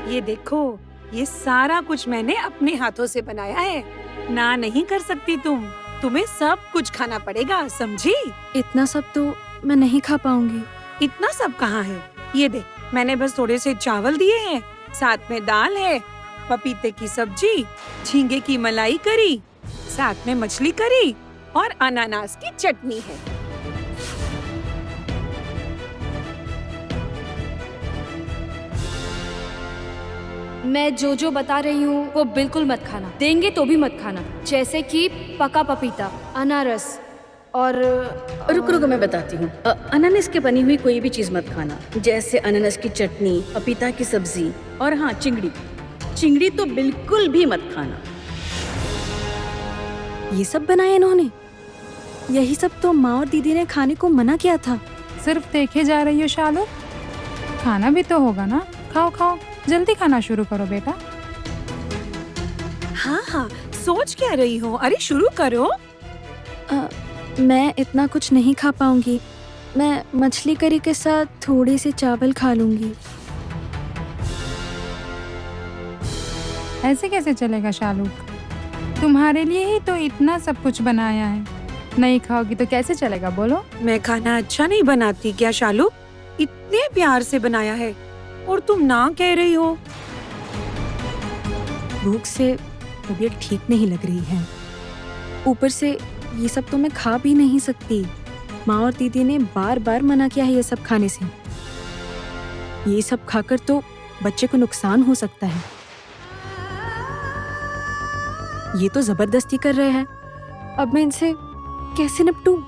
ये देखो, ये सारा कुछ मैंने अपने हाथों से बनाया है। ना नहीं कर सकती तुम, तुम्हें सब कुछ खाना पड़ेगा, समझी? इतना सब तो मैं नहीं खा पाऊंगी। इतना सब कहाँ है? ये देख, मैंने बस थोड़े से चावल दिए हैं, साथ में दाल है, पपीते की सब्जी, झींगे की मलाई करी, साथ में मछली करी और अनानास की चटनी है। मैं जो जो बता रही हूँ वो बिल्कुल मत खाना, देंगे तो भी मत खाना। जैसे कि पका पपीता, अनारस और रुक रुक, मैं बताती हूँ। अनानास की बनी हुई कोई भी चीज मत खाना, जैसे अनानास की चटनी, पपीता की सब्जी और हाँ चिंगड़ी। चिंगड़ी तो बिल्कुल भी मत खाना। ये सब बनाया इन्होंने? यही सब तो माँ और दीदी ने खाने को मना किया था। सिर्फ देखे जा रही हो शालू, खाना भी तो होगा ना। खाओ खाओ, जल्दी खाना शुरू करो बेटा। हाँ हाँ, सोच क्या रही हो? अरे शुरू करो। मैं इतना कुछ नहीं खा पाऊंगी। मैं मछली करी के साथ थोड़े से चावल खा लूंगी। ऐसे कैसे चलेगा शालू? तुम्हारे लिए ही तो इतना सब कुछ बनाया है, नहीं खाओगी तो कैसे चलेगा बोलो? मैं खाना अच्छा नहीं बनाती क्या शालू? इतने प्यार से बनाया है और तुम ना कह रही हो। भूख से तबीयत ठीक नहीं लग रही है, ऊपर से ये सब तो मैं खा भी नहीं सकती। माँ और दीदी ने बार बार मना किया है ये सब खाने से। ये सब खाकर तो बच्चे को नुकसान हो सकता है। ये तो जबरदस्ती कर रहे हैं, अब मैं इनसे कैसे निपटूं?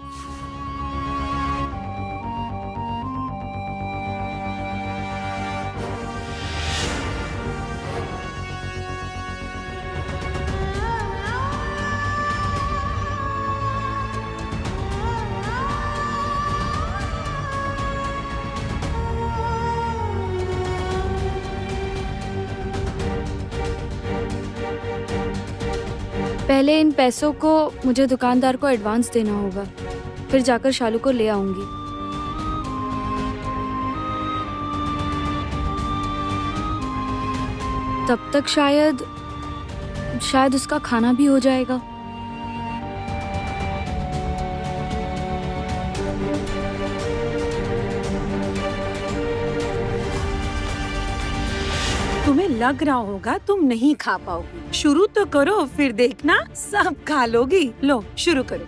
पहले इन पैसों को मुझे दुकानदार को एडवांस देना होगा, फिर जाकर शालू को ले आऊंगी। तब तक शायद उसका खाना भी हो जाएगा। तुम्हें लग रहा होगा तुम नहीं खा पाओगी, शुरू तो करो, फिर देखना सब खा लोगी। लो शुरू करो।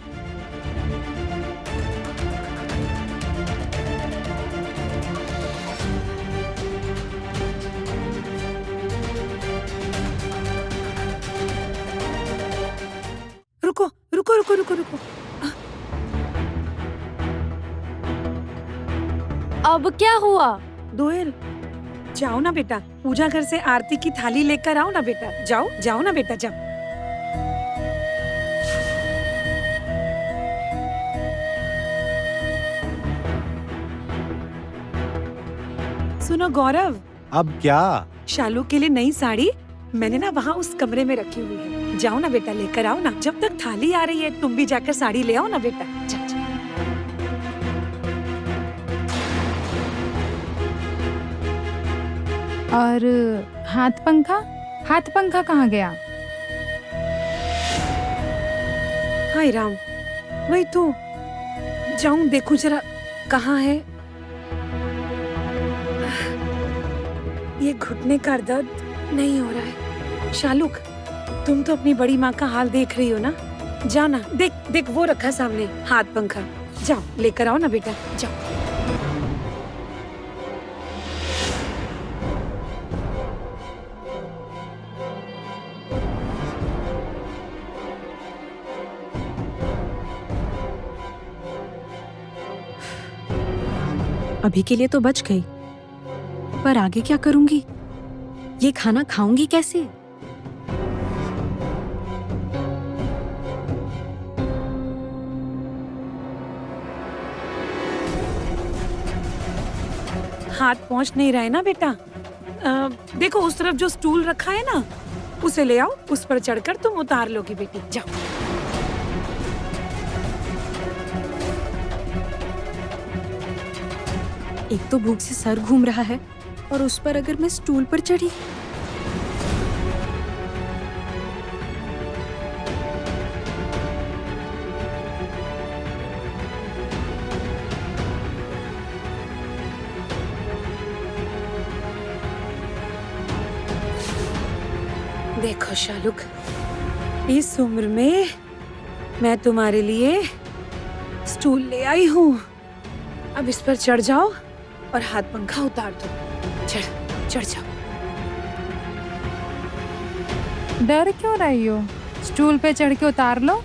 रुको रुको रुको रुको रुको। अब क्या हुआ? दोएल, जाओ ना बेटा, पूजा घर से आरती की थाली लेकर आओ ना बेटा। जाओ जाओ ना बेटा, जाओ। सुनो गौरव, अब क्या? शालू के लिए नई साड़ी मैंने ना वहाँ उस कमरे में रखी हुई है। जाओ ना बेटा, लेकर आओ ना। जब तक थाली आ रही है तुम भी जाकर साड़ी ले आओ ना बेटा। जा, जा। और हाथ पंखा कहाँ गया? हाय राम, वही तो, जाऊं देखूं जरा कहाँ है। ये घुटने का दर्द नहीं हो रहा है। शालुक, तुम तो अपनी बड़ी माँ का हाल देख रही हो ना। जाओ ना, देख देख वो रखा सामने हाथ पंखा। जाओ लेकर आओ ना बेटा, जाओ। अभी के लिए तो बच गई, पर आगे क्या करूंगी? ये खाना खाऊंगी कैसे? हाथ पहुंच नहीं रहा है ना बेटा। देखो उस तरफ जो स्टूल रखा है ना, उसे ले आओ, उस पर चढ़कर तुम उतार लोगी बेटी। जाओ। एक तो भूख से सर घूम रहा है, और उस पर अगर मैं स्टूल पर चढ़ी। देखो शालुक, इस उम्र में मैं तुम्हारे लिए स्टूल ले आई हूँ। अब इस पर चढ़ जाओ और हाथ पंखा उतार दो। चढ़ जाओ। डर क्यों रही हो? स्टूल पे चढ़ के उतार लो।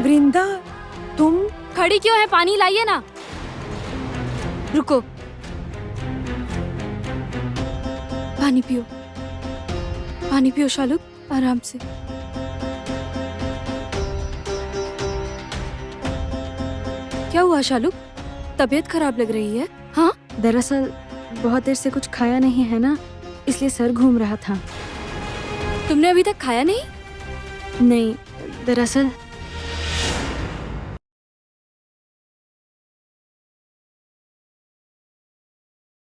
वृंदा, तुम खड़ी क्यों है? पानी लाइए ना। रुको, पानी पियो, पानी पियो शालुक, आराम से। क्या हुआ शालुक? तबीयत खराब लग रही है। हाँ, दरअसल बहुत देर से कुछ खाया नहीं है ना, इसलिए सर घूम रहा था। तुमने अभी तक खाया नहीं? नहीं, दरअसल